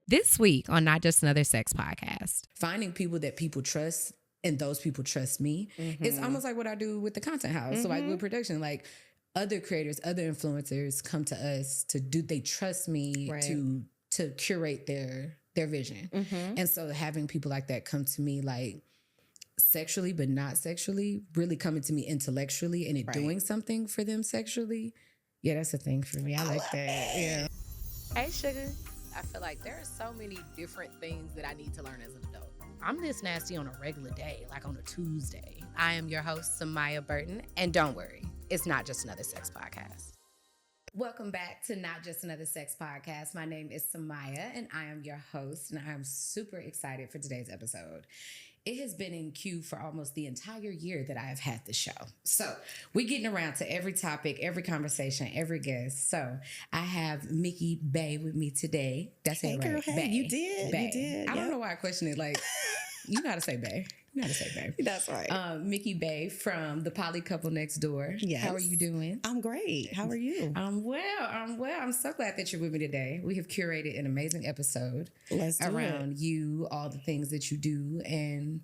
This week on Not Just Another Sex Podcast. Finding people that people trust and those people trust me. It's almost like what I do with the content house. So like with production, like other creators, other influencers come to us they trust me to curate their vision. And so having people like that come to me like sexually but not sexually, really coming to me intellectually and it doing something for them sexually. Yeah, that's a thing for me. I like that. Yeah. Hey, sugar. I feel like there are so many different things that I need to learn as an adult. I'm this nasty on a regular day, like on a Tuesday. I am your host, Samaya Burton, and don't worry, it's not just another sex podcast. Welcome back to Not Just Another Sex Podcast. My name is Samaya, and I am your host, and I am super excited for today's episode. It has been in queue for almost the entire year that I have had the show. So we're getting around to every topic, every conversation, every guest. So I have Mikki Bey with me today. That's it, right? Girl, hey, Bey. you did. Bey. You did. I don't know why I question it. Like, you know how to say Bey. You know how to say Bey. That's right. Mikki Bey from the Poly Couple Next Door. Yes. How are you doing? I'm great. How are you? I'm well. I'm so glad that you're with me today. We have curated an amazing episode Let's do around you, all the things that you do, and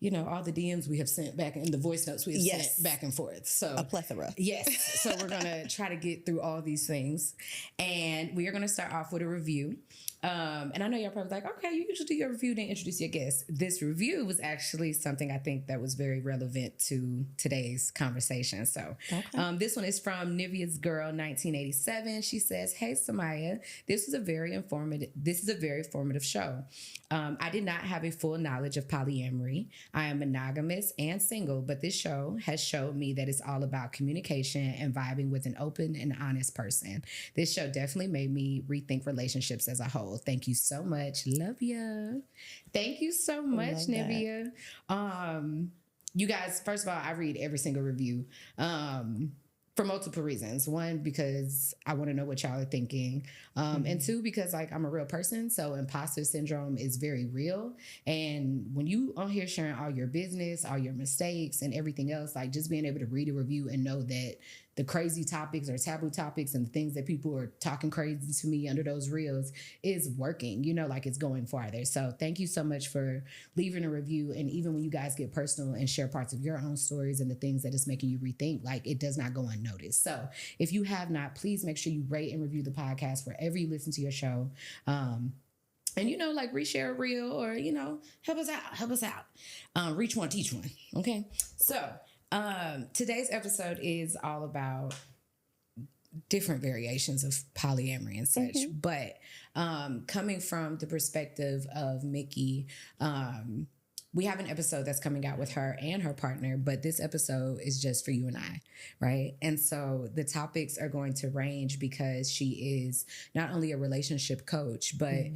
you know, all the DMs we have sent back and the voice notes we have sent back and forth. So a plethora. Yes. So we're going to try to get through all these things. And we are going to start off with a review. And I know y'all probably like, okay, you usually do your review, then introduce your guest. This review was actually something I think that was very relevant to today's conversation. So this one is from Nivea's Girl 1987. She says, "Hey Samaya, this is a very informative show. I did not have a full knowledge of polyamory. I am monogamous and single, but this show has showed me that it's all about communication and vibing with an open and honest person. This show definitely made me rethink relationships as a whole. Thank you so much. Love ya." Thank you so much, Nivea. You guys, first of all, I read every single review. For multiple reasons. One, because I want to know what y'all are thinking. And two, because like I'm a real person. So imposter syndrome is very real. And when you on here sharing all your business, all your mistakes and everything else, like just being able to read a review and know that the crazy topics or taboo topics and the things that people are talking crazy to me under those reels is working, you know, like it's going farther. So thank you so much for leaving a review. And even when you guys get personal and share parts of your own stories and the things that is making you rethink, like it does not go unnoticed. So if you have not, please make sure you rate and review the podcast wherever you listen to your show. And, you know, like reshare a reel or, you know, help us out. Reach one, teach one. Okay. So, today's episode is all about different variations of polyamory and such, but coming from the perspective of Mikki, we have an episode that's coming out with her and her partner, but this episode is just for you and I, right? And so the topics are going to range because she is not only a relationship coach, but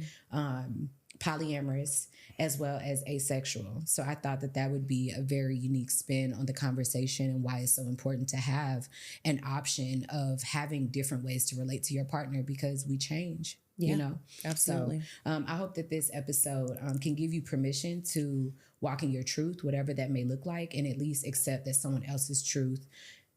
polyamorous as well as asexual. So I thought that that would be a very unique spin on the conversation and why it's so important to have an option of having different ways to relate to your partner because we change. Yeah, you know, absolutely. So I hope that this episode can give you permission to walk in your truth, whatever that may look like, and at least accept that someone else's truth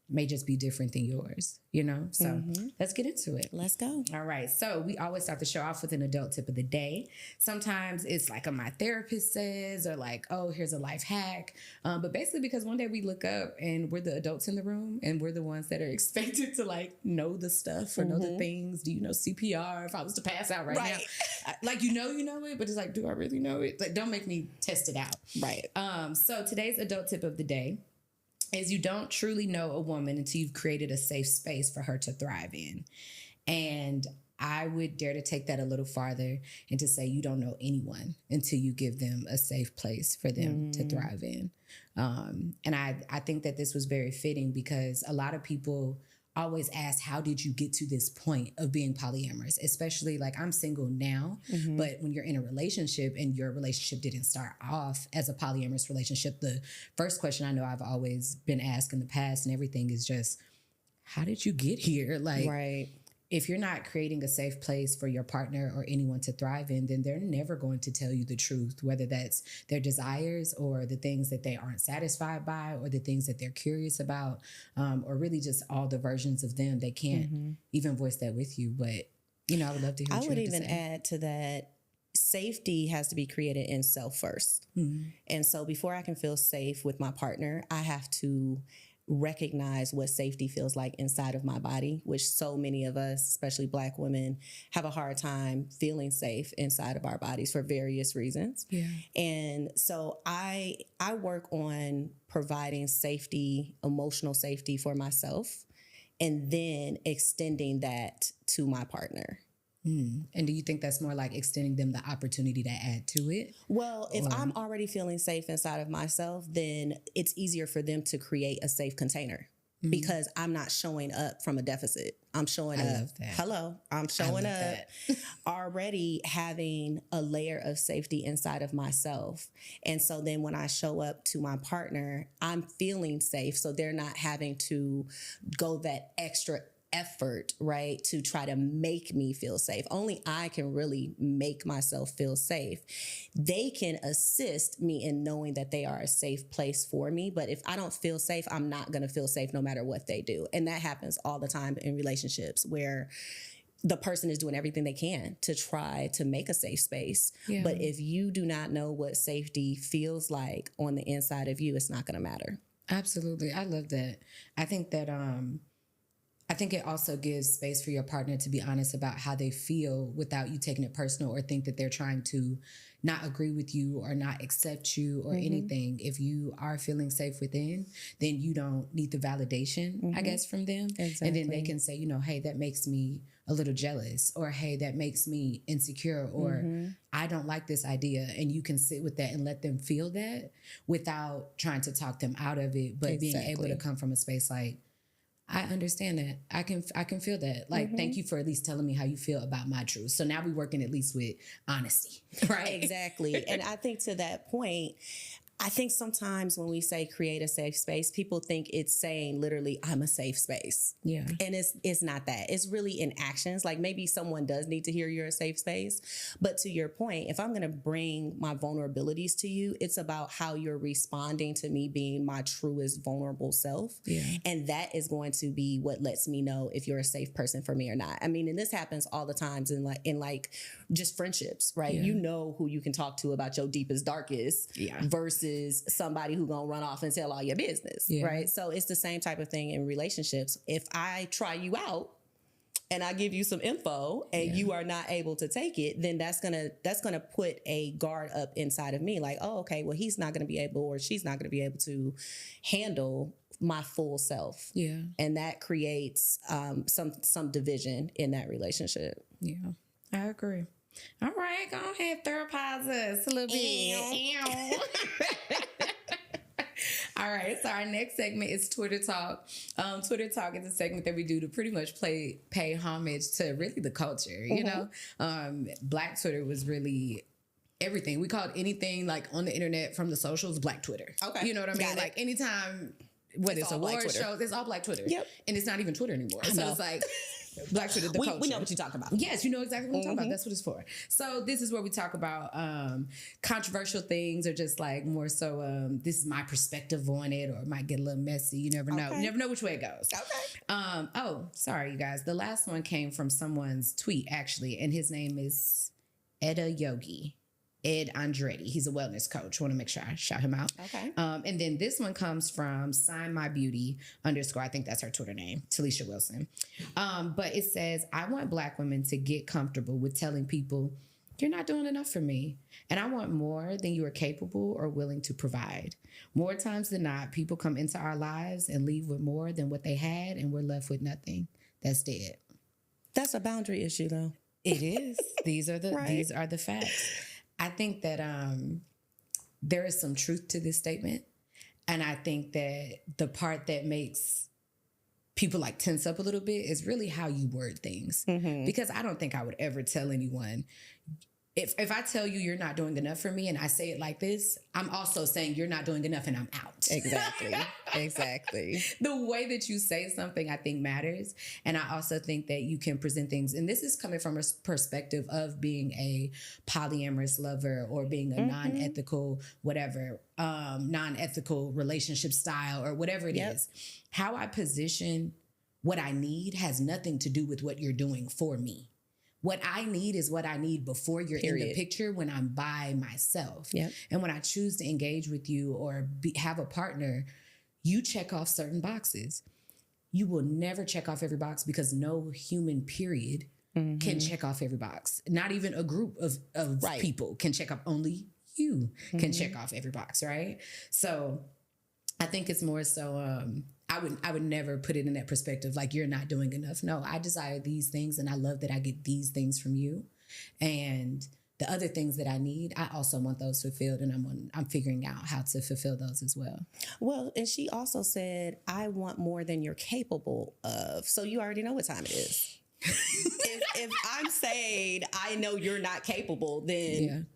may just be different than yours, you know? So let's get into it. Let's go. All right. So we always start the show off with an adult tip of the day. Sometimes it's like my therapist says, or like, oh, here's a life hack. But basically because one day we look up and we're the adults in the room and we're the ones that are expected to like know the stuff or know the things. Do you know CPR if I was to pass out right now? Like, you know it, but it's like, do I really know it? Like, don't make me test it out. Right. So today's adult tip of the day is you don't truly know a woman until you've created a safe space for her to thrive in. And I would dare to take that a little farther and to say you don't know anyone until you give them a safe place for them to thrive in. And I think that this was very fitting because a lot of people always ask, how did you get to this point of being polyamorous? Especially like I'm single now, but when you're in a relationship and your relationship didn't start off as a polyamorous relationship, the first question I know I've always been asked in the past and everything is just, how did you get here? Like, if you're not creating a safe place for your partner or anyone to thrive in, then they're never going to tell you the truth, whether that's their desires or the things that they aren't satisfied by or the things that they're curious about, or really just all the versions of them. They can't even voice that with you. But, you know, I would love to hear what I you would have to even say. add to that, safety has to be created in self first. And so before I can feel safe with my partner, I have to recognize what safety feels like inside of my body, which so many of us, especially Black women, have a hard time feeling safe inside of our bodies for various reasons. Yeah. And so I work on providing safety, emotional safety for myself, and then extending that to my partner. And do you think that's more like extending them the opportunity to add to it? Well, if I'm already feeling safe inside of myself, then it's easier for them to create a safe container because I'm not showing up from a deficit. I'm showing up. Love that. Hello, I'm showing up already having a layer of safety inside of myself. And so then when I show up to my partner, I'm feeling safe. So they're not having to go that extra effort, right, to try to make me feel safe. Only I can really make myself feel safe. They can assist me in knowing that they are a safe place for me. But if I don't feel safe, I'm not going to feel safe no matter what they do. And that happens all the time in relationships where the person is doing everything they can to try to make a safe space. Yeah. But if you do not know what safety feels like on the inside of you, it's not going to matter. Absolutely. I love that. I think that I think it also gives space for your partner to be honest about how they feel without you taking it personal or think that they're trying to not agree with you or not accept you or anything. If you are feeling safe within, then you don't need the validation, I guess, from them. Exactly. And then they can say, you know, hey, that makes me a little jealous, or hey, that makes me insecure, or I don't like this idea. And you can sit with that and let them feel that without trying to talk them out of it, but being able to come from a space like, I understand that. I can feel that. Like, thank you for at least telling me how you feel about my truth. So now we're working at least with honesty, right? Exactly. And I think to that point, I think sometimes when we say create a safe space, people think it's saying literally, I'm a safe space. Yeah. And it's not that. It's really in actions. Like maybe someone does need to hear you're a safe space. But to your point, if I'm going to bring my vulnerabilities to you, it's about how you're responding to me being my truest vulnerable self. Yeah. And that is going to be what lets me know if you're a safe person for me or not. I mean, and this happens all the times in like just friendships, right? Yeah. You know who you can talk to about your deepest, darkest versus somebody who gonna run off and tell all your business, right? So it's the same type of thing in relationships. If I try you out and I give you some info and you are not able to take it, then that's gonna put a guard up inside of me, like, oh, okay, well, he's not gonna be able or she's not gonna be able to handle my full self. Yeah. And that creates some division in that relationship. Yeah. I agree. All right, go ahead, therapize us a little bit. All right, so our next segment is Twitter Talk. Twitter Talk is a segment that we do to pretty much pay homage to really the culture, you know? Black Twitter was really everything. We called anything like on the internet from the socials Black Twitter. Okay. You know what I mean? Like anytime, whether it's award shows, it's all Black Twitter. Yep. And it's not even Twitter anymore. So it's like Black Twitter, the culture. We know what you're talking about. Yes, you know exactly what I'm talking about. That's what it's for. So this is where we talk about controversial things or just like more so this is my perspective on it, or it might get a little messy. You never know. You never know which way it goes. Okay. Oh, sorry, you guys. The last one came from someone's tweet, actually, and his name is Eda Yogi. Ed Andretti. He's a wellness coach. Want to make sure I shout him out. Okay. And then this one comes from Sign My Beauty _ I think that's her Twitter name, Talisha Wilson. But it says, I want Black women to get comfortable with telling people, you're not doing enough for me. And I want more than you are capable or willing to provide. More times than not, people come into our lives and leave with more than what they had, and we're left with nothing. That's dead. That's a boundary issue, though. It is. These are the facts. I think that there is some truth to this statement. And I think that the part that makes people like tense up a little bit is really how you word things. Because I don't think I would ever tell anyone, if I tell you you're not doing enough for me and I say it like this, I'm also saying you're not doing enough and I'm out. Exactly. Exactly. The way that you say something, I think, matters. And I also think that you can present things, and this is coming from a perspective of being a polyamorous lover or being a non-ethical, whatever, non-ethical relationship style or whatever it is. How I position what I need has nothing to do with what you're doing for me. what I need is what I need before you're in the Period. picture when I'm by myself. Yep. And when I choose to engage with you or have a partner, you check off certain boxes. You will never check off every box because no human period can check off every box. Not even a group of Right. people can check off. Only you can check off every box, right? So I think it's more so I would never put it in that perspective like you're not doing enough. No, I desire these things and I love that I get these things from you. And the other things that I need, I also want those fulfilled, and I'm figuring out how to fulfill those as well. Well, and she also said, I want more than you're capable of. So you already know what time it is. if I'm saying I know you're not capable, then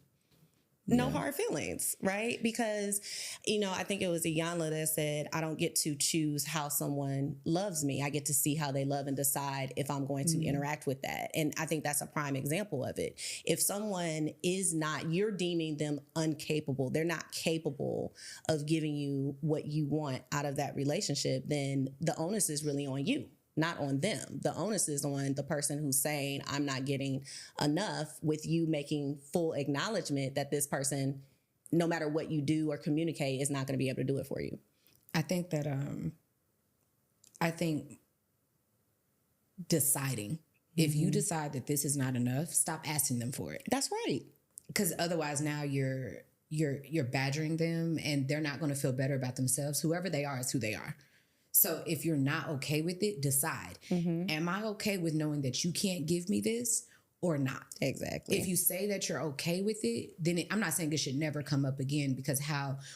no hard feelings, right? Because, I think it was Iyanla that said, I don't get to choose how someone loves me. I get to see how they love and decide if I'm going to interact with that. And I think that's a prime example of it. If someone is not, you're deeming them incapable, they're not capable of giving you what you want out of that relationship, then the onus is really on you, not on them. The onus is on the person who's saying, I'm not getting enough, with you making full acknowledgement that this person, no matter what you do or communicate, is not going to be able to do it for you. I think that, deciding, if you decide that this is not enough, stop asking them for it. That's right. Because otherwise now you're badgering them and they're not going to feel better about themselves. Whoever they are is who they are. So if you're not okay with it, decide, am I okay with knowing that you can't give me this or not? Exactly. If you say that you're okay with it, then I'm not saying it should never come up again, because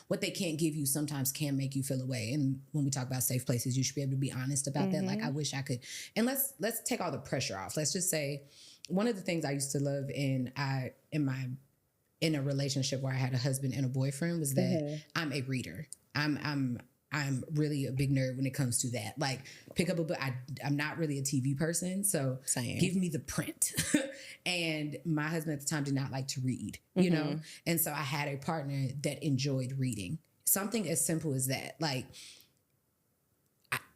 what they can't give you sometimes can make you feel away. And when we talk about safe places, you should be able to be honest about that. Like, I wish I could. And let's take all the pressure off. Let's just say one of the things I used to love in a relationship where I had a husband and a boyfriend was that I'm a reader. I'm really a big nerd when it comes to that. Like, pick up a book. I'm not really a TV person, so give me the print. And my husband at the time did not like to read, you know? And so I had a partner that enjoyed reading. Something as simple as that. Like,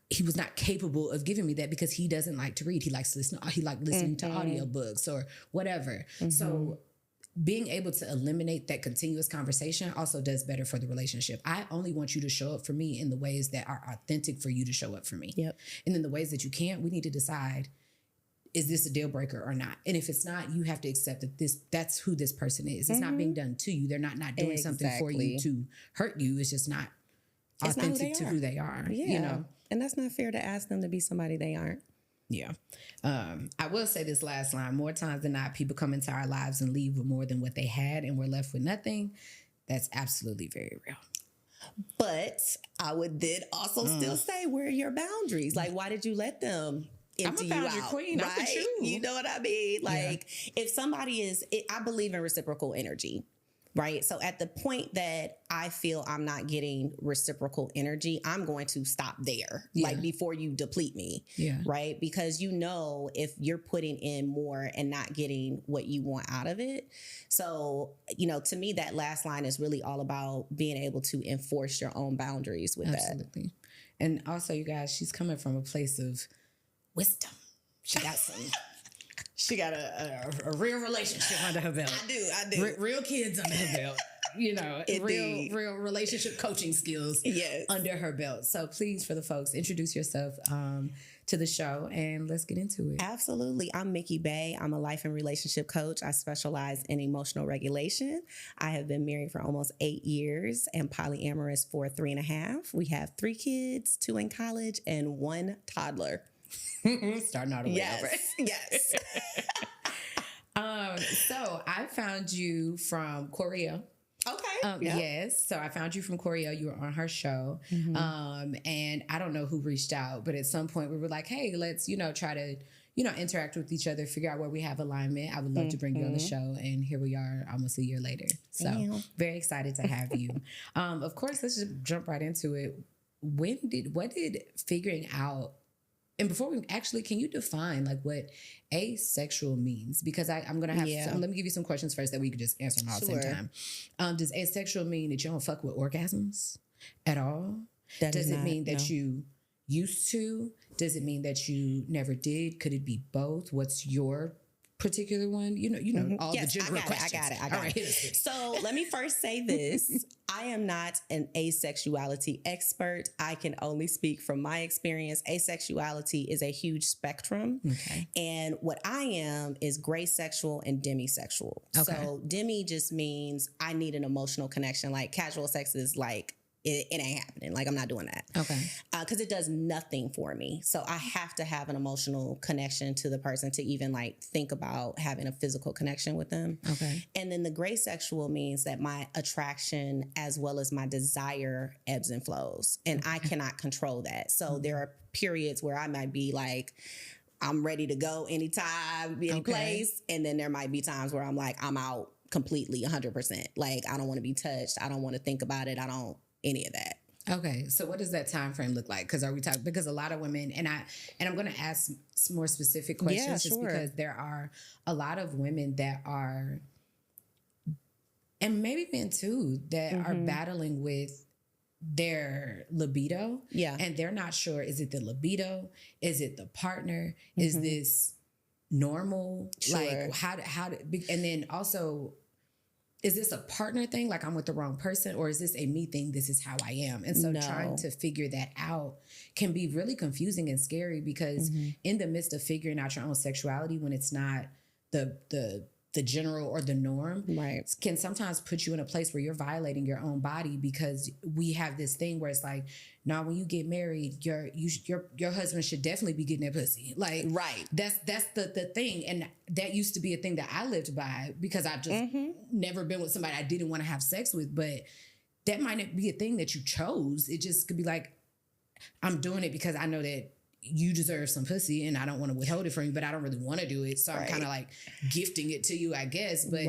he was not capable of giving me that because he doesn't like to read. He likes to listen. He liked listening to audiobooks or whatever. So being able to eliminate that continuous conversation also does better for the relationship. I only want you to show up for me in the ways that are authentic for you to show up for me. Yep. And then the ways that you can't, we need to decide, is this a deal breaker or not? And if it's not, you have to accept that that's who this person is. It's not being done to you. They're not doing something for you to hurt you. It's just not authentic to who they are. Yeah. You know? And that's not fair to ask them to be somebody they aren't. Yeah. I will say this last line. More times than not, people come into our lives and leave with more than what they had, and we're left with nothing. That's absolutely very real. But I would then also still say, where are your boundaries? Like, why did you let them empty you out? I'm a boundary queen. Right? I'm you. You know what I mean? Like, if somebody I believe in reciprocal energy. Right. So at the point that I feel I'm not getting reciprocal energy, I'm going to stop there, like before you deplete me. Yeah. Right. Because if you're putting in more and not getting what you want out of it. So, to me, that last line is really all about being able to enforce your own boundaries with that. Absolutely. And also, you guys, she's coming from a place of wisdom. She got some. She got a real relationship under her belt. I do. Real kids under her belt. Real relationship coaching skills under her belt. So please, for the folks, introduce yourself to the show and let's get into it. Absolutely. I'm Mikki Bey. I'm a life and relationship coach. I specialize in emotional regulation. I have been married for almost 8 years and polyamorous for 3.5. We have 3 kids, 2 in college, and 1 toddler. Starting all the way over. Yes. So I found you from Korea. Okay. Yes. So I found you from Korea. You were on her show. And I don't know who reached out, but at some point we were like, hey, let's, try to, interact with each other, figure out where we have alignment. I would love to bring you on the show. And here we are almost a year later. So very excited to have you. Of course, let's just jump right into it. What did figuring out, and before we actually, can you define like what asexual means? Because I'm going to have let me give you some questions first that we could just answer them all at the same time. Does asexual mean that you don't fuck with orgasms at all? Does it mean that you used to? Does it mean that you never did? Could it be both? What's your particular one? You know all Yes, the general questions. I got it. All right. So let me first say this. I am not an asexuality expert. I can only speak from my experience. Asexuality is a huge spectrum. Okay. And what I am is gray sexual and demisexual. Okay. So demi just means I need an emotional connection. Like casual sex is like, it ain't happening. Like, I'm not doing that. Okay. Because it does nothing for me. So I have to have an emotional connection to the person to even like think about having a physical connection with them. Okay. And then the gray sexual means that my attraction as well as my desire ebbs and flows. And I cannot control that. So there are periods where I might be like, I'm ready to go anytime, any place. And then there might be times where I'm like, I'm out completely 100%. Like, I don't want to be touched. I don't want to think about it. I don't any of that. Okay, so what does that time frame look like? Because are we talking? Because a lot of women, and I'm going to ask some more specific questions, just because there are a lot of women that are, and maybe men too, that are battling with their libido. Yeah, and they're not sure: is it the libido? Is it the partner? Is this normal? Sure. Like how and then also, is this a partner thing? Like I'm with the wrong person, or is this a me thing? This is how I am. And so trying to figure that out can be really confusing and scary, because in the midst of figuring out your own sexuality, when it's not the general or the norm, right, can sometimes put you in a place where you're violating your own body, because we have this thing where it's like, now when you get married, your husband should definitely be getting that pussy. Like, right. That's the thing. And that used to be a thing that I lived by, because I've just never been with somebody I didn't want to have sex with. But that might not be a thing that you chose. It just could be like, I'm doing it because I know that you deserve some pussy and I don't want to withhold it from you, but I don't really want to do it. So I'm kind of like gifting it to you, I guess. But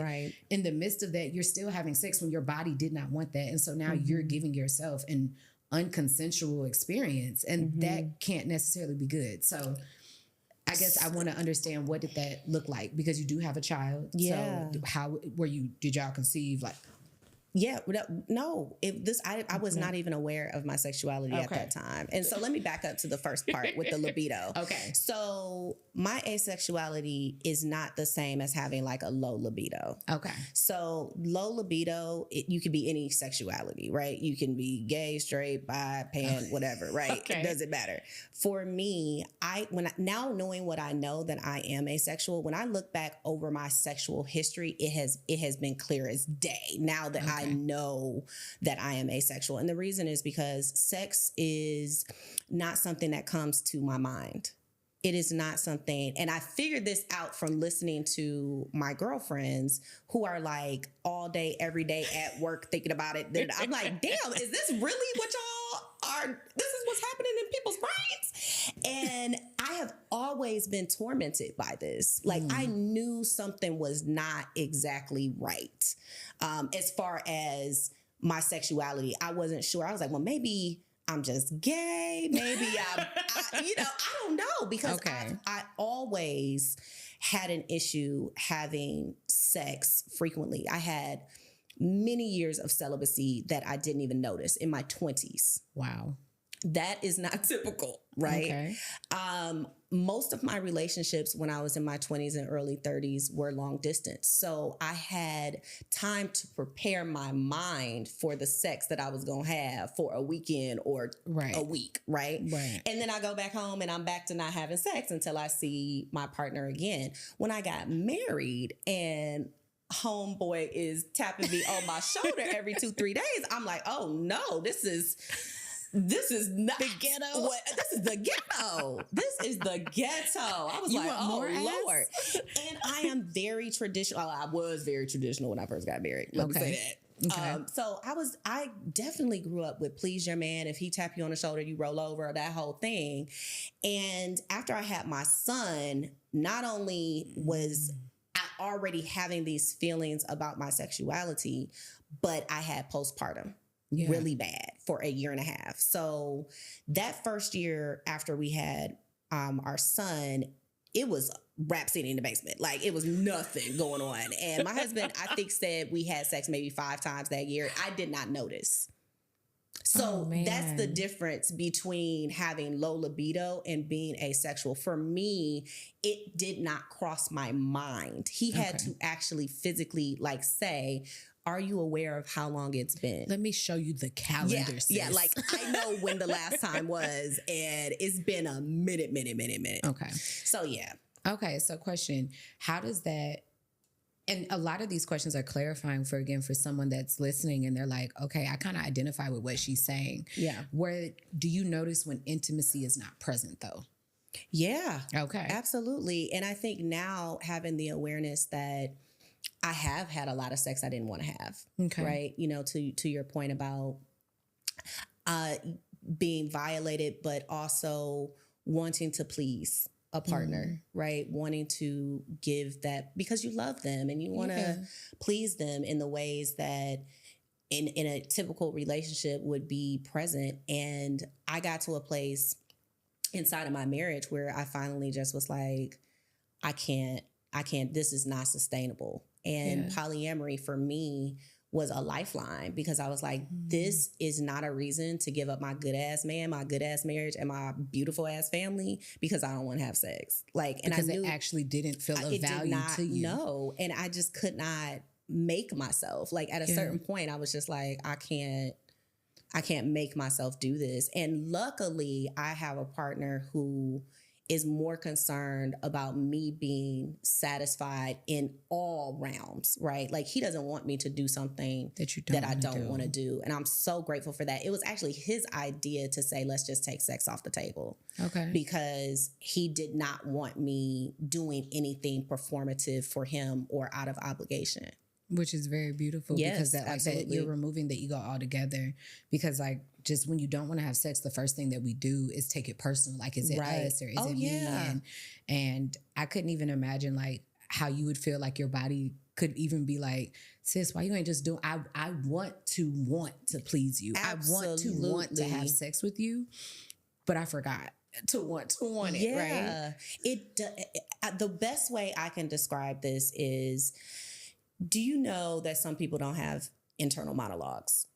in the midst of that, you're still having sex when your body did not want that. And so now you're giving yourself an unconsensual experience, and that can't necessarily be good. So I guess I want to understand, what did that look like? Because you do have a child. Yeah. So how did y'all conceive? Like, yeah, no. I was not even aware of my sexuality at that time. And so let me back up to the first part with the libido. Okay. So my asexuality is not the same as having like a low libido. Okay. So low libido, you could be any sexuality, right? You can be gay, straight, bi, pan, whatever, right? It doesn't matter. For me, now knowing what I know, that I am asexual, when I look back over my sexual history, it has been clear as day now that I know that I am asexual. And the reason is because sex is not something that comes to my mind. It is not something, and I figured this out from listening to my girlfriends who are like all day, every day at work thinking about it. I'm like, damn, is this really what y'all are? This is what's happening in people's brains? And I have always been tormented by this. Like, I knew something was not exactly right. As far as my sexuality, I wasn't sure. I was like, well, maybe I'm just gay. Maybe I don't know, because I always had an issue having sex frequently. I had many years of celibacy that I didn't even notice in my 20s. Wow. That is not typical, right? Okay. Most of my relationships when I was in my 20s and early 30s were long distance. So I had time to prepare my mind for the sex that I was going to have for a weekend or a week, right? And then I go back home and I'm back to not having sex until I see my partner again. When I got married and homeboy is tapping me on my shoulder every 2-3 days, I'm like, oh no, this is not the ghetto. This is the ghetto. This is the ghetto. I was like, oh Lord. And I am very traditional. I was very traditional when I first got married. Let me say that. So I definitely grew up with please your man. If he tap you on the shoulder, you roll over, that whole thing. And after I had my son, not only was I already having these feelings about my sexuality, but I had postpartum. Really bad for a year and a half. So that first year after we had our son, it was rhapsody in the basement. Like, it was nothing going on. And my husband, I think, said we had sex maybe 5 times that year. I did not notice. So that's the difference between having low libido and being asexual. For me, it did not cross my mind. He had to actually physically like say, are you aware of how long it's been? Let me show you the calendar. Yeah, like I know when the last time was, and it's been a minute. Okay. So yeah. Okay, so question, how does that, and a lot of these questions are clarifying for someone that's listening and they're like, okay, I kind of identify with what she's saying. Yeah. Where do you notice when intimacy is not present though? Yeah. Okay. Absolutely. And I think now having the awareness that I have had a lot of sex I didn't want to have. Okay. Right. You know, to your point about being violated, but also wanting to please a partner, right? Wanting to give that because you love them and you want to please them in the ways that in a typical relationship would be present. And I got to a place inside of my marriage where I finally just was like, I can't, this is not sustainable. And polyamory for me was a lifeline because I was like, this is not a reason to give up my good ass man, my good ass marriage, and my beautiful ass family because I don't want to have sex. Like, and because I knew it actually didn't feel of value to you. No, and I just could not make myself. Like at a certain point, I was just like, I can't make myself do this. And luckily, I have a partner who is more concerned about me being satisfied in all realms, right? Like he doesn't want me to do something that I don't want to do. And I'm so grateful for that. It was actually his idea to say, let's just take sex off the table. Okay. Because he did not want me doing anything performative for him or out of obligation. Which is very beautiful because that you're removing the ego altogether. Because like just when you don't want to have sex, the first thing that we do is take it personal. Like, is it us or is it me? And I couldn't even imagine like how you would feel like your body could even be like, sis, why you ain't just doing? I want to please you. Absolutely. I want to have sex with you, but I forgot to want it. Right? The best way I can describe this is. Do you know that some people don't have internal monologues?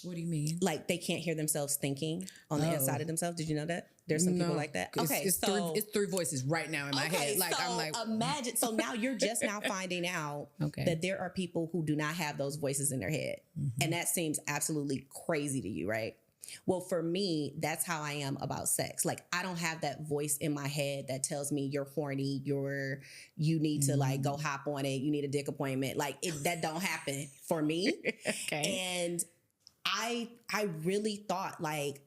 What do you mean? Like they can't hear themselves thinking on the inside of themselves. Did you know that? There's some people like that. Okay, it's three voices right now in my head. Like so I'm like, imagine. So now you're just now finding out that there are people who do not have those voices in their head, and that seems absolutely crazy to you, right? Well, for me, that's how I am about sex. Like, I don't have that voice in my head that tells me you're horny, you need to like go hop on it, you need a dick appointment. Like, that don't happen for me. And I really thought like,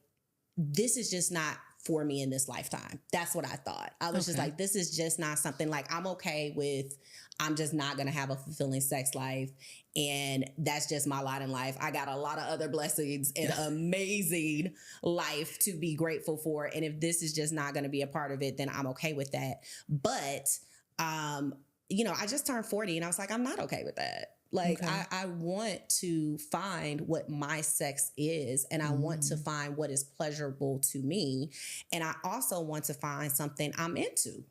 this is just not for me in this lifetime. That's what I thought. I was just like, this is just not something like I'm okay with. I'm just not going to have a fulfilling sex life. And that's just my lot in life. I got a lot of other blessings and amazing life to be grateful for. And if this is just not going to be a part of it, then I'm okay with that. But, you know, I just turned 40 and I was like, I'm not okay with that. Like, I want to find what my sex is, and I want to find what is pleasurable to me. And I also want to find something I'm into.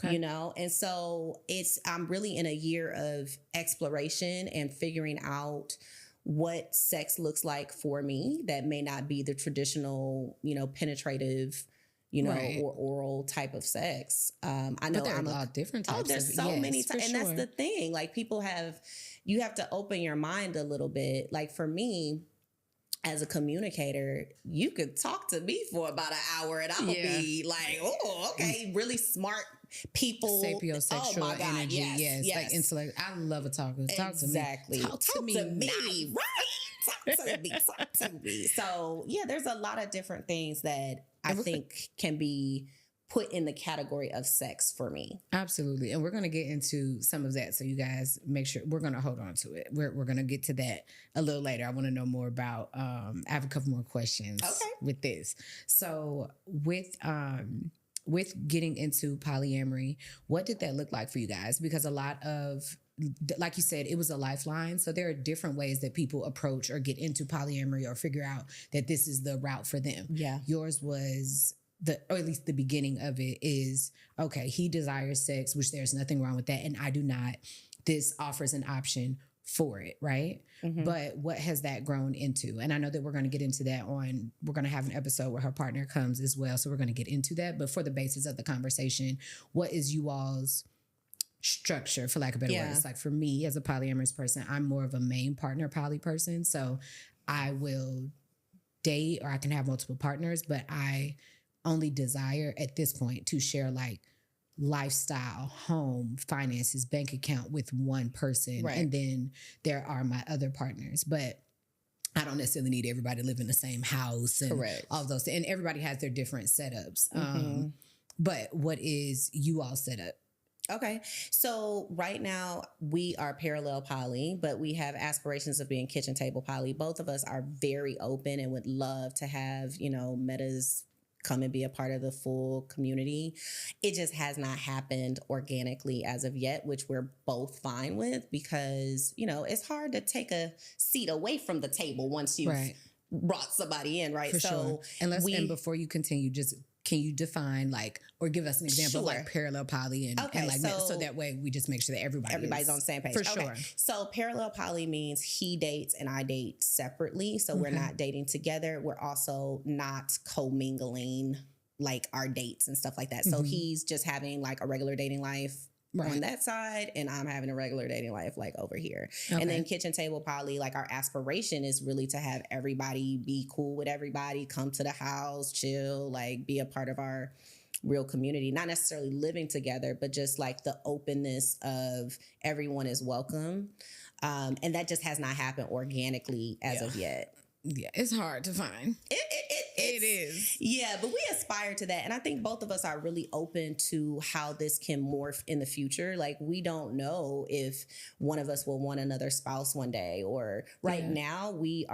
You know, and so I'm really in a year of exploration and figuring out what sex looks like for me that may not be the traditional, you know, penetrative, you know, or oral type of sex. I know there are a lot of different types. There's so many types. And that's the thing. Like you have to open your mind a little bit. Like for me, as a communicator, you could talk to me for about an hour and I'll be like, oh, okay, really smart people. Sapiosexual energy. Yes. Like intellect. I love a talker. Talk to me. Talk to me. Right. Talk to me. So yeah, there's a lot of different things that I think can be put in the category of sex for me. Absolutely. And we're going to get into some of that. So you guys make sure we're going to hold on to it. We're going to get to that a little later. I want to know more about, I have a couple more questions with this. So with getting into polyamory, what did that look like for you guys? Because a lot of, like you said, it was a lifeline. So there are different ways that people approach or get into polyamory or figure out that this is the route for them. Yeah. Yours was or at least the beginning of it is, okay, he desires sex, which there's nothing wrong with that. And I do not. This offers an option. for it, right? But what has that grown into? And I know that we're going to get into that we're going to have an episode where her partner comes as well. So we're going to get into that. But for the basis of the conversation, what is you all's structure, for lack of better words? Like for me as a polyamorous person, I'm more of a main partner poly person. So I will date or I can have multiple partners, but I only desire at this point to share like lifestyle, home, finances, bank account with one person. Right. And then there are my other partners. But I don't necessarily need everybody to live in the same house and all those. And everybody has their different setups. But what is you all set up? Okay. So right now we are parallel poly, but we have aspirations of being kitchen table poly. Both of us are very open and would love to have, metas come and be a part of the full community. It just has not happened organically as of yet, which we're both fine with because, it's hard to take a seat away from the table once you've brought somebody in, right? For sure. And before you continue, just can you define or give us an example of like parallel poly and so that way we just make sure that everybody's on the same page. For sure. So parallel poly means he dates and I date separately. So we're not dating together. We're also not commingling like our dates and stuff like that. So he's just having like a regular dating life on that side, and I'm having a regular dating life like over here. And then kitchen table poly, like our aspiration is really to have everybody be cool with everybody, come to the house, chill, like be a part of our real community, not necessarily living together, but just like the openness of everyone is welcome. And that just has not happened organically as of yet. Yeah, it's hard to find. It is. Yeah, but we aspire to that. And I think both of us are really open to how this can morph in the future. Like, we don't know if one of us will want another spouse one day, or now we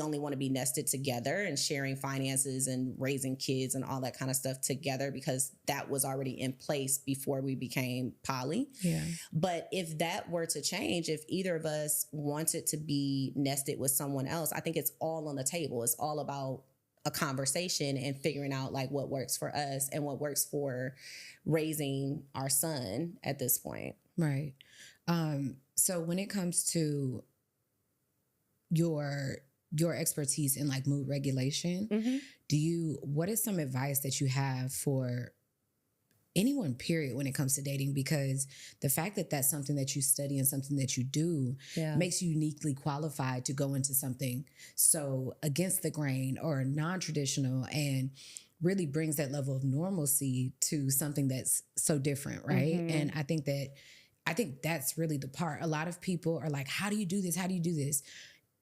only want to be nested together and sharing finances and raising kids and all that kind of stuff together because that was already in place before we became poly. Yeah. But if that were to change, if either of us wanted to be nested with someone else, I think it's all on the table. It's all about a conversation and figuring out like what works for us and what works for raising our son at this point. Right. So when it comes to your expertise in like mood regulation, what is some advice that you have for anyone, period, when it comes to dating? Because the fact that that's something that you study and something that you do makes you uniquely qualified to go into something so against the grain or non-traditional and really brings that level of normalcy to something that's so different, right? And I think that's really the part. A lot of people are like, how do you do this? How do you do this?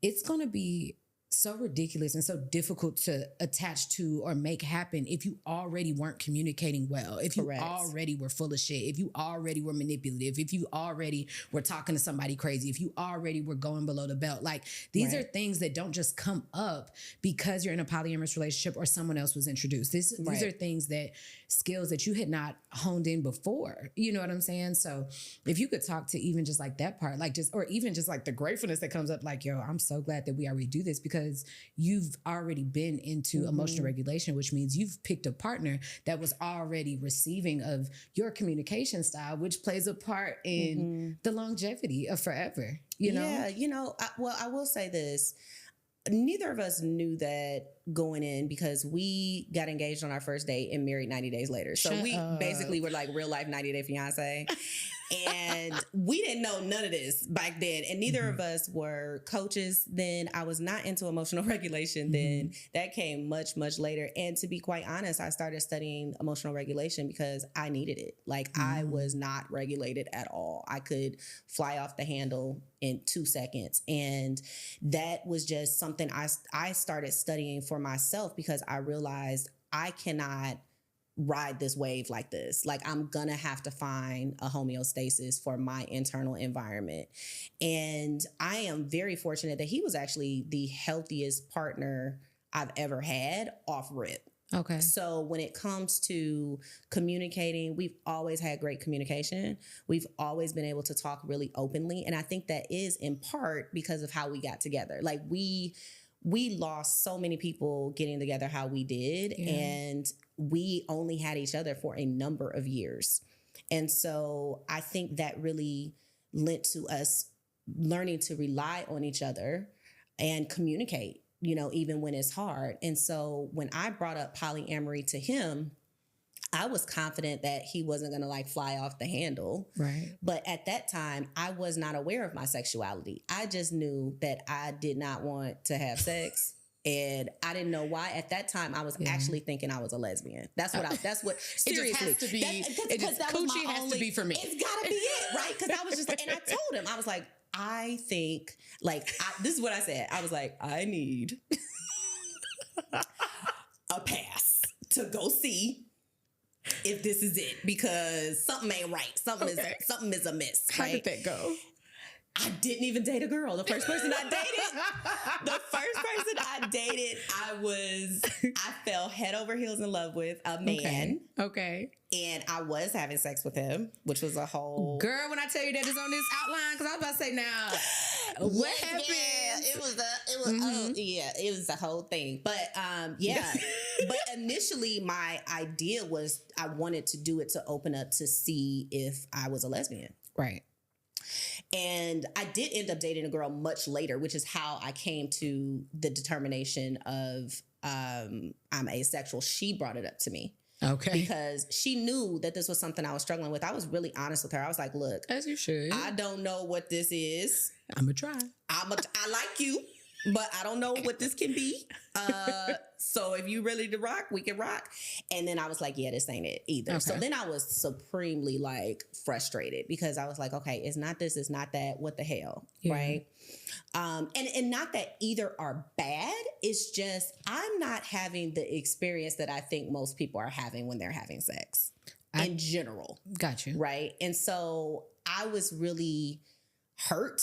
It's going to be so ridiculous and so difficult to attach to or make happen if you already weren't communicating well, if you already were full of shit, if you already were manipulative, if you already were talking to somebody crazy, if you already were going below the belt. Like, these are things that don't just come up because you're in a polyamorous relationship or someone else was introduced. These are things skills that you had not honed in before. You know what I'm saying? So if you could talk to even just like that part, or even just like the gratefulness that comes up, like, yo, I'm so glad that we already do this because you've already been into emotional regulation, which means you've picked a partner that was already receiving of your communication style, which plays a part in the longevity of forever, you know? Yeah, I will say this. Neither of us knew that going in because we got engaged on our first date and married 90 days later. So we basically were like real life 90 Day Fiance. And we didn't know none of this back then. And neither of us were coaches then. I was not into emotional regulation then. That came much, much later. And to be quite honest, I started studying emotional regulation because I needed it. Like, I was not regulated at all. I could fly off the handle in 2 seconds. And that was just something I started studying for myself because I realized I cannot ride this wave like this. Like, I'm gonna have to find a homeostasis for my internal environment. And I am very fortunate that he was actually the healthiest partner I've ever had off rip. Okay. So when it comes to communicating, we've always had great communication. We've always been able to talk really openly. And I think that is in part because of how we got together. Like, we lost so many people getting together how we did. Yeah. And we only had each other for a number of years. And so I think that really lent to us learning to rely on each other and communicate, even when it's hard. And so when I brought up polyamory to him, I was confident that he wasn't going to like fly off the handle. Right. But at that time, I was not aware of my sexuality. I just knew that I did not want to have sex. And I didn't know why. At that time, I was actually thinking I was a lesbian. That's what seriously. It just has to be, coochie has to be for me. It's gotta be it, right? Because I was just, and I told him, I was like, I think, this is what I said. I was like, I need a pass to go see if this is it, because something ain't right. Something is amiss. How right? did that go? I didn't even date a girl. The first person I dated, I fell head over heels in love with a man. Okay. And I was having sex with him, which was a whole... Girl, when I tell you that it's on this outline, because I was about to say, now, what happened? Yeah, it was a whole thing. But but initially my idea was I wanted to do it to open up to see if I was a lesbian. Right. And I did end up dating a girl much later, which is how I came to the determination of I'm asexual. She brought it up to me. Okay. Because she knew that this was something I was struggling with. I was really honest with her. I was like, look, as you should. I don't know what this is. I'm going to try. I like you, but I don't know what this can be. So if you really to rock, we can rock. And then I was like, yeah, this ain't it either. Okay. So then I was supremely like frustrated because I was like, okay, it's not this, it's not that. What the hell? Yeah. Right. And not that either are bad. It's just, I'm not having the experience that I think most people are having when they're having sex in general. Got you. Right. And so I was really hurt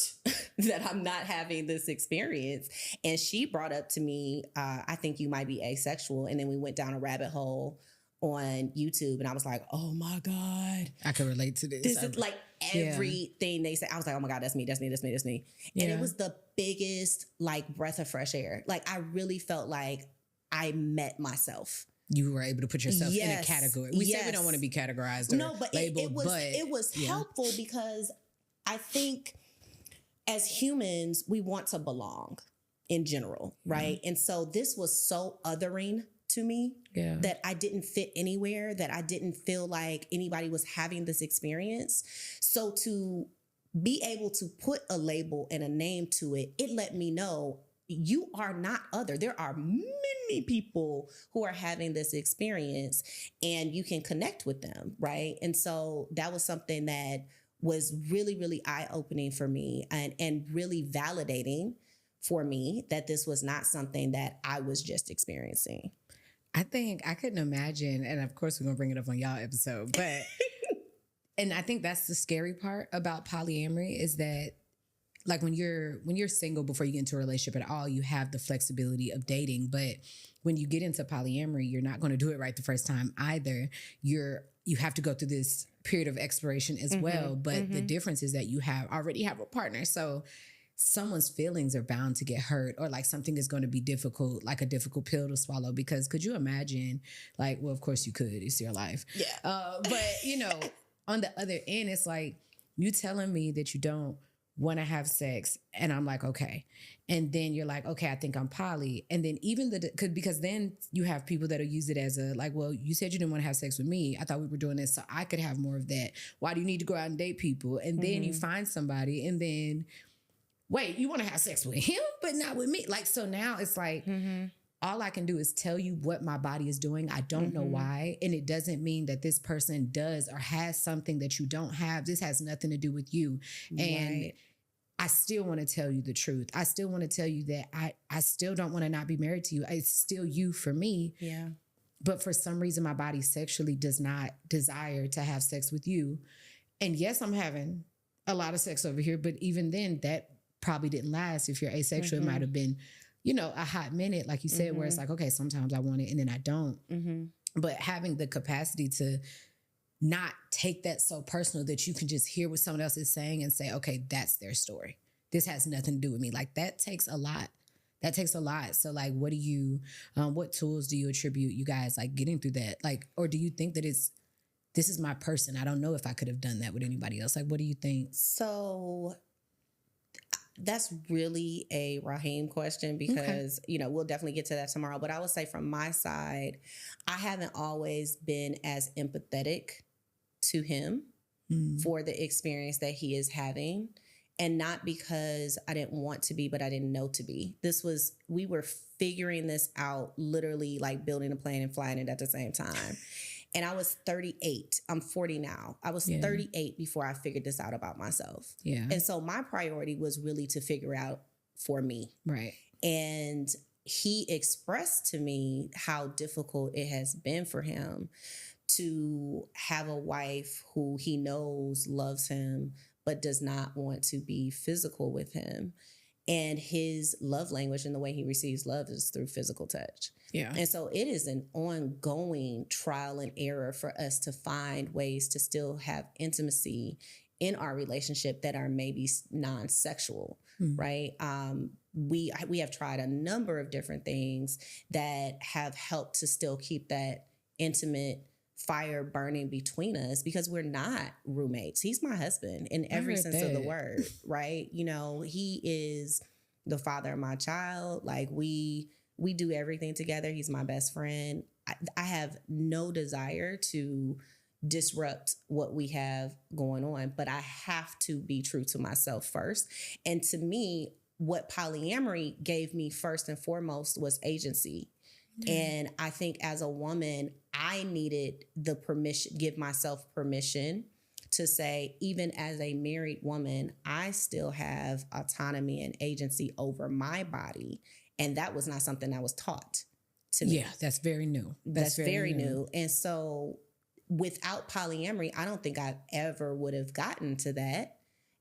that I'm not having this experience. And she brought up to me, I think you might be asexual. And then we went down a rabbit hole on YouTube and I was like, oh my God. I can relate to this. This is like everything they say. I was like, oh my God, that's me. Yeah. And it was the biggest like breath of fresh air. Like I really felt like I met myself. You were able to put yourself in a category. We say we don't want to be categorized or labeled, it was helpful because I think as humans, we want to belong in general, right? Mm-hmm. And so this was so othering to me that I didn't fit anywhere, that I didn't feel like anybody was having this experience. So to be able to put a label and a name to it, it let me know you are not other. There are many people who are having this experience and you can connect with them, right? And so that was something that was really, really eye-opening for me and really validating for me that this was not something that I was just experiencing. I think I couldn't imagine, and of course we're going to bring it up on y'all episode, but, and I think that's the scary part about polyamory is that like when you're single before you get into a relationship at all, you have the flexibility of dating. But when you get into polyamory, you're not going to do it right the first time either. You have to go through this period of exploration as well. But the difference is that you already have a partner. So someone's feelings are bound to get hurt or like something is going to be difficult, like a difficult pill to swallow. Because could you imagine like, well, of course you could, it's your life. Yeah. But on the other end, it's like you telling me that you don't want to have sex. And I'm like, okay. And then you're like, okay, I think I'm poly. And then even because then you have people that'll use it as a like, well, you said you didn't want to have sex with me. I thought we were doing this so I could have more of that. Why do you need to go out and date people? And then you find somebody and then, wait, you want to have sex with him, but not with me. Like, so now it's like, all I can do is tell you what my body is doing. I don't know why. And it doesn't mean that this person does or has something that you don't have. This has nothing to do with you. And I still want to tell you the truth. I still want to tell you that I still don't want to not be married to you. It's still you for me. Yeah. But for some reason, my body sexually does not desire to have sex with you. And yes, I'm having a lot of sex over here, but even then, that probably didn't last. If you're asexual, it might have been, a hot minute, like you said, where it's like, okay, sometimes I want it and then I don't. But having the capacity to not take that so personal that you can just hear what someone else is saying and say, okay, that's their story. This has nothing to do with me. Like that takes a lot. So like, what tools do you attribute you guys like getting through that? Like, or do you think that this is my person. I don't know if I could have done that with anybody else. Like, what do you think? So that's really a Raheem question because, we'll definitely get to that tomorrow. But I would say from my side, I haven't always been as empathetic to him for the experience that he is having. And not because I didn't want to be, but I didn't know to be. We were figuring this out, literally like building a plane and flying it at the same time. And I was 38. I'm 40 now. I was 38 before I figured this out about myself. Yeah. And so my priority was really to figure out for me. Right. And he expressed to me how difficult it has been for him to have a wife who he knows loves him, but does not want to be physical with him. And his love language and the way he receives love is through physical touch. Yeah. And so it is an ongoing trial and error for us to find ways to still have intimacy in our relationship that are maybe non-sexual, right? We have tried a number of different things that have helped to still keep that intimate fire burning between us because we're not roommates. He's my husband in every sense of the word, right? He is the father of my child. Like we do everything together. He's my best friend. I have no desire to disrupt what we have going on, but I have to be true to myself first. And to me, what polyamory gave me first and foremost was agency. And I think as a woman, I needed the permission, give myself permission to say, even as a married woman, I still have autonomy and agency over my body. And that was not something that was taught to me. Yeah, that's very new. That's very new. And so without polyamory, I don't think I ever would have gotten to that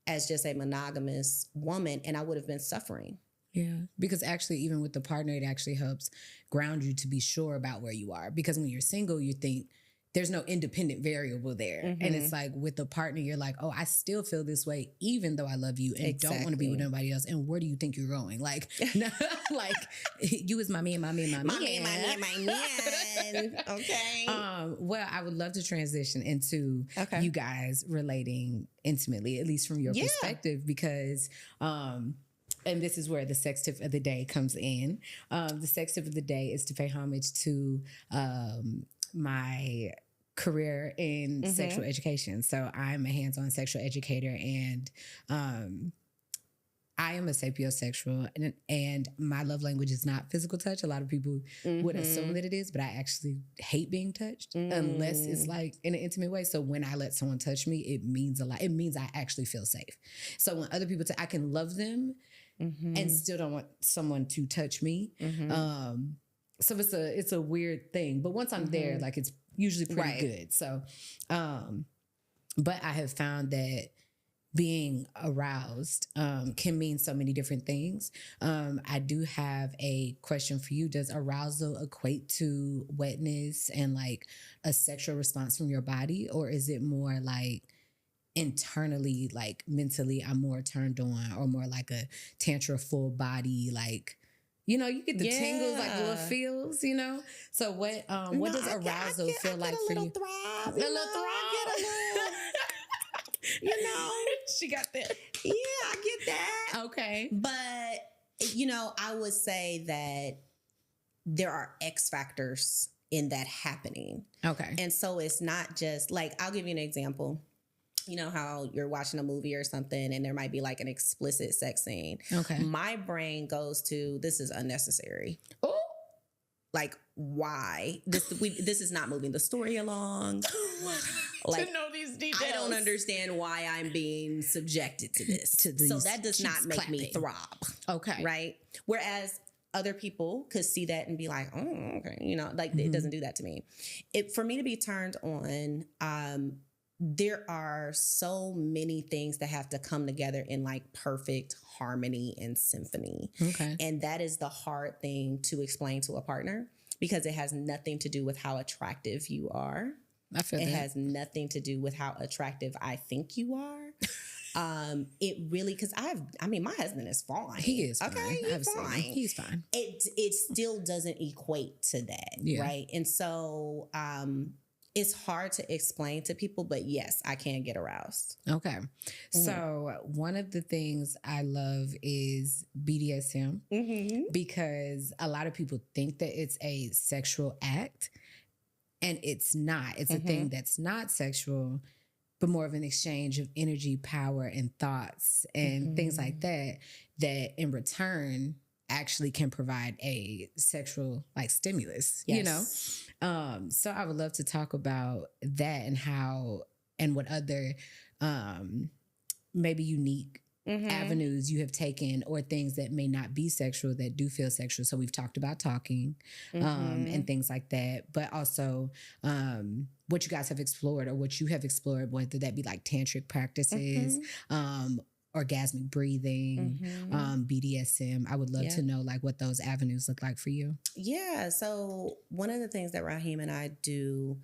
as just a monogamous woman, and I would have been suffering. Yeah, because actually, even with the partner, it actually helps ground you to be sure about where you are. Because when you're single, you think there's no independent variable there. And it's like with the partner, you're like, oh, I still feel this way, even though I love you and don't want to be with anybody else. And where do you think you're going? Like, no, like you is my man, my man, my man. My man, my man. Okay. Well, I would love to transition into you guys relating intimately, at least from your perspective, because and this is where the sex tip of the day comes in. The sex tip of the day is to pay homage to my career in sexual education. So I'm a hands-on sexual educator, and I am a sapiosexual, and my love language is not physical touch. A lot of people would assume that it is, but I actually hate being touched unless it's like in an intimate way. So when I let someone touch me, it means a lot. It means I actually feel safe. So when other people, I can love them and still don't want someone to touch me. So it's a weird thing, but once I'm there, like it's usually pretty good. So, but I have found that being aroused can mean so many different things. I do have a question for you. Does arousal equate to wetness and like a sexual response from your body, or is it more like internally, like mentally, I'm more turned on, or more like a tantra full body, like, you get the tingles, like little feels, So what does arousal feel like for you? Throb, a little throb. She got that. Yeah, I get that. Okay. But, I would say that there are X factors in that happening. Okay. And so it's not just like, I'll give you an example. You know how you're watching a movie or something and there might be like an explicit sex scene. Okay. My brain goes to, this is unnecessary. Oh. Like, why? This is not moving the story along. Like, to know these details. I don't understand why I'm being subjected to this. So that does not make me throb. Okay. Right? Whereas other people could see that and be like, oh, okay. It doesn't do that to me. For me to be turned on, there are so many things that have to come together in like perfect harmony and symphony. Okay. And that is the hard thing to explain to a partner because it has nothing to do with how attractive you are. I feel it has nothing to do with how attractive I think you are. It really, because my husband is fine. He is fine. Okay, he's fine. He's fine. It still doesn't equate to that, right? And so, it's hard to explain to people, but yes, I can get aroused. Okay. So one of the things I love is BDSM because a lot of people think that it's a sexual act, and it's not. It's a thing that's not sexual, but more of an exchange of energy, power, and thoughts and things like that, that in return actually can provide a sexual like stimulus, you know? So I would love to talk about that and how and what other maybe unique avenues you have taken, or things that may not be sexual that do feel sexual. So we've talked about talking and things like that, but also what you guys have explored, or what you have explored, whether that be like tantric practices, orgasmic breathing, BDSM. I would love to know like what those avenues look like for you. Yeah. So one of the things that Raheem and I do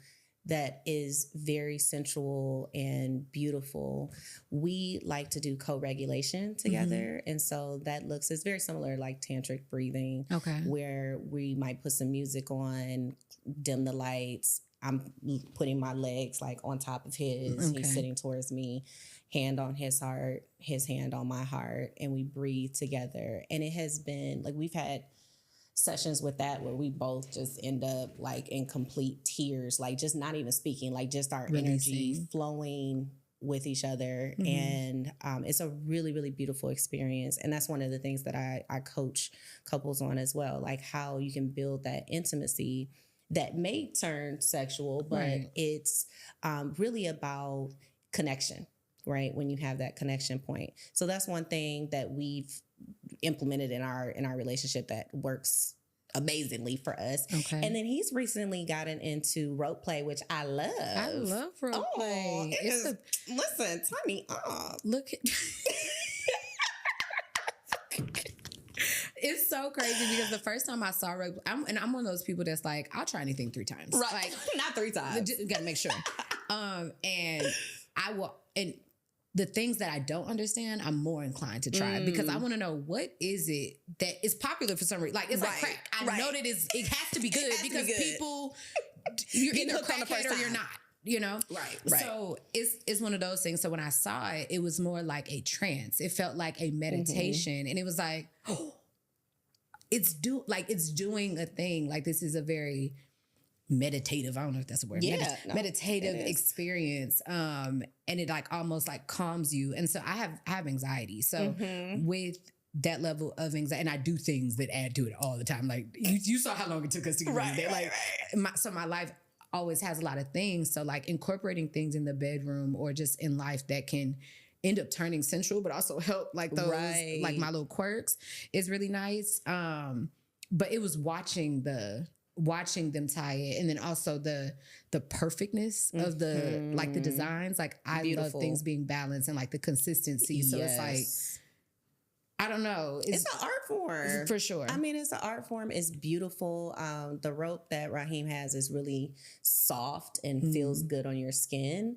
that is very sensual and beautiful, we like to do co-regulation together. And so that it's very similar like tantric breathing, where we might put some music on, dim the lights. I'm putting my legs like on top of his. He's sitting towards me, hand on his heart, his hand on my heart, and we breathe together. And it has been like, we've had sessions with that where we both just end up like in complete tears, like just not even speaking, like just our energy flowing with each other. And it's a really, really beautiful experience. And that's one of the things that I coach couples on as well, like how you can build that intimacy that may turn sexual, but it's really about connection, right? When you have that connection point. So that's one thing that we've implemented in our relationship that works amazingly for us. And then he's recently gotten into rope play, which I love. I love rope play. Listen, turn me up. Look at it's so crazy because the first time I saw rope, I'm one of those people that's like, I'll try anything 3 times. Right. Like, not 3 times. Gotta make sure. And I will, and the things that I don't understand, I'm more inclined to try because I want to know what is it that is popular for some reason. Like, it's like crack. I know that it has to be good because people, you're either a crackhead or you're not. You know? Right. So it's one of those things. So when I saw it, it was more like a trance. It felt like a meditation. And it was like, oh, it's doing a thing. Like, this is a very meditative, I don't know if that's a word. Meditative experience. And it like almost like calms you. And so I have anxiety. So with that level of anxiety, and I do things that add to it all the time. Like you saw how long it took us to get there. So my life always has a lot of things. So like incorporating things in the bedroom or just in life that can end up turning sensual, but also help like those, like my little quirks is really nice. But it was watching them tie it, and then also the perfectness of the like the designs. Like I love things being balanced and like the consistency. So it's like, I don't know. It's an art form. For sure. I mean, it's an art form. It's beautiful. The rope that Raheem has is really soft and feels good on your skin.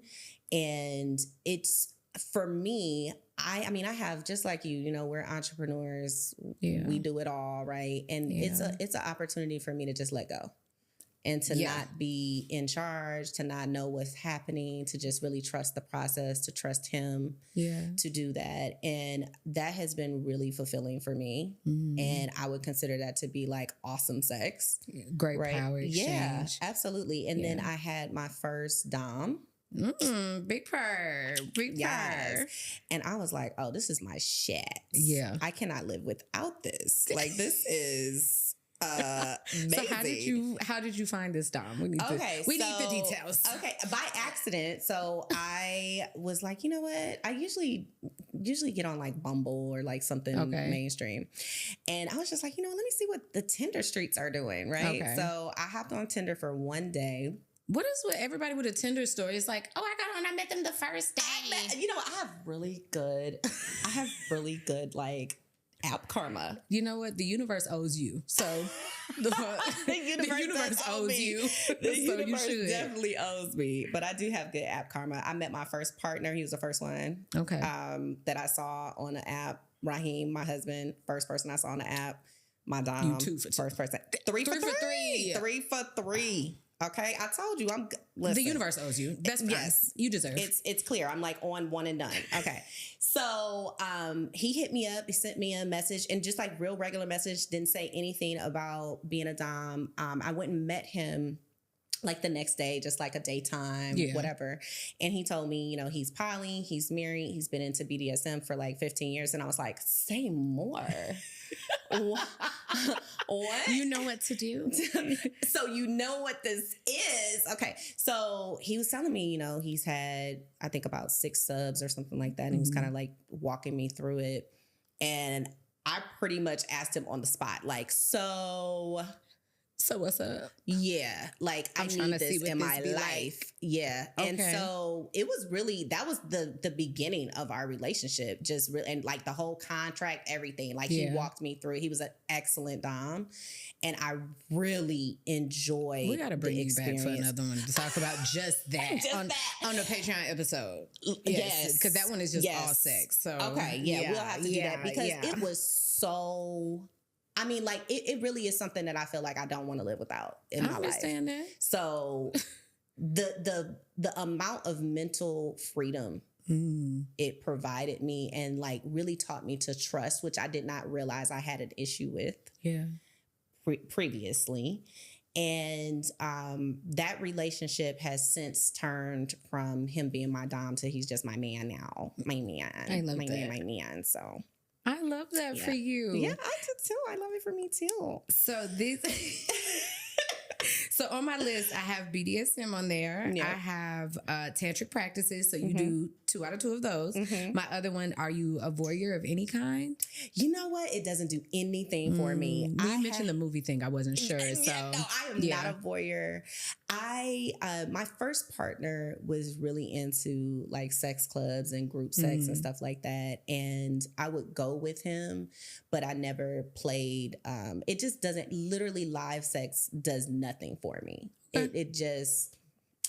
And it's, for me, I mean, I have, just like you know, we're entrepreneurs. We do it all, right? And it's an opportunity for me to just let go and to not be in charge, to not know what's happening, to just really trust the process, to trust him to do that. And that has been really fulfilling for me. And I would consider that to be like awesome sex. Great power exchange. Yeah, absolutely. And then I had my first dom. Big purr. And I was like, oh, this is my shit. I cannot live without this. Like, this is amazing. So how did you find this dom? We need the details. Okay, by accident. So I was like, you know what? I usually get on like Bumble or like something mainstream. And I was just like, you know, let me see what the Tinder streets are doing, right? So I hopped on Tinder for one day. What is with everybody with a Tinder story? It's like, oh, I got on, I met them the first day. I have really good like app karma. You know what? The universe owes you. So the universe owes you. The universe definitely owes me. But I do have good app karma. I met my first partner. He was the first one. That I saw on the app. Raheem, my husband, first person I saw on the app. My dom, you 2 for 2. First person. 3 for 3. 3 for 3. Okay, I told you The universe owes you. That's fine. Yes, you deserve. It's clear. I'm like on one and done. Okay, so he hit me up. He sent me a message and just like real regular message. Didn't say anything about being a dom. I went and met him like the next day, just like a daytime, whatever. And he told me, you know, he's poly, he's married, he's been into BDSM for like 15 years. And I was like, say more. What? You know what to do. So you know what this is. Okay. So he was telling me, you know, he's had, I think about 6 subs or something like that. And he was kind of like walking me through it. And I pretty much asked him on the spot, like, so what's up? Yeah. Like I need this in my life. Like. Yeah. Okay. And so it was really, that was the beginning of our relationship. Just really, and like the whole contract, everything. Like he walked me through. He was an excellent dom. And I really enjoyed. We got to bring you back for another one to talk about just that, on the Patreon episode. Yes. Because that one is just all sex. So okay. Yeah. We'll have to do that because it was so... I mean, like, it really is something that I feel like I don't want to live without in my life. I understand that. So the amount of mental freedom it provided me and like really taught me to trust, which I did not realize I had an issue with previously. And that relationship has since turned from him being my dom to he's just my man now. My man. I love that. My man. So... I love that for you. Yeah, I do too. I love it for me too. So so on my list, I have BDSM on there. Yeah. I have tantric practices. So you do 2 out of 2 of those. My other one, are you a voyeur of any kind? You know what? It doesn't do anything for me. You mentioned the movie thing. I wasn't sure. So no, I am not a voyeur. My first partner was really into like sex clubs and group sex and stuff like that. And I would go with him, but I never played. It just doesn't, literally live sex does nothing for me. It just...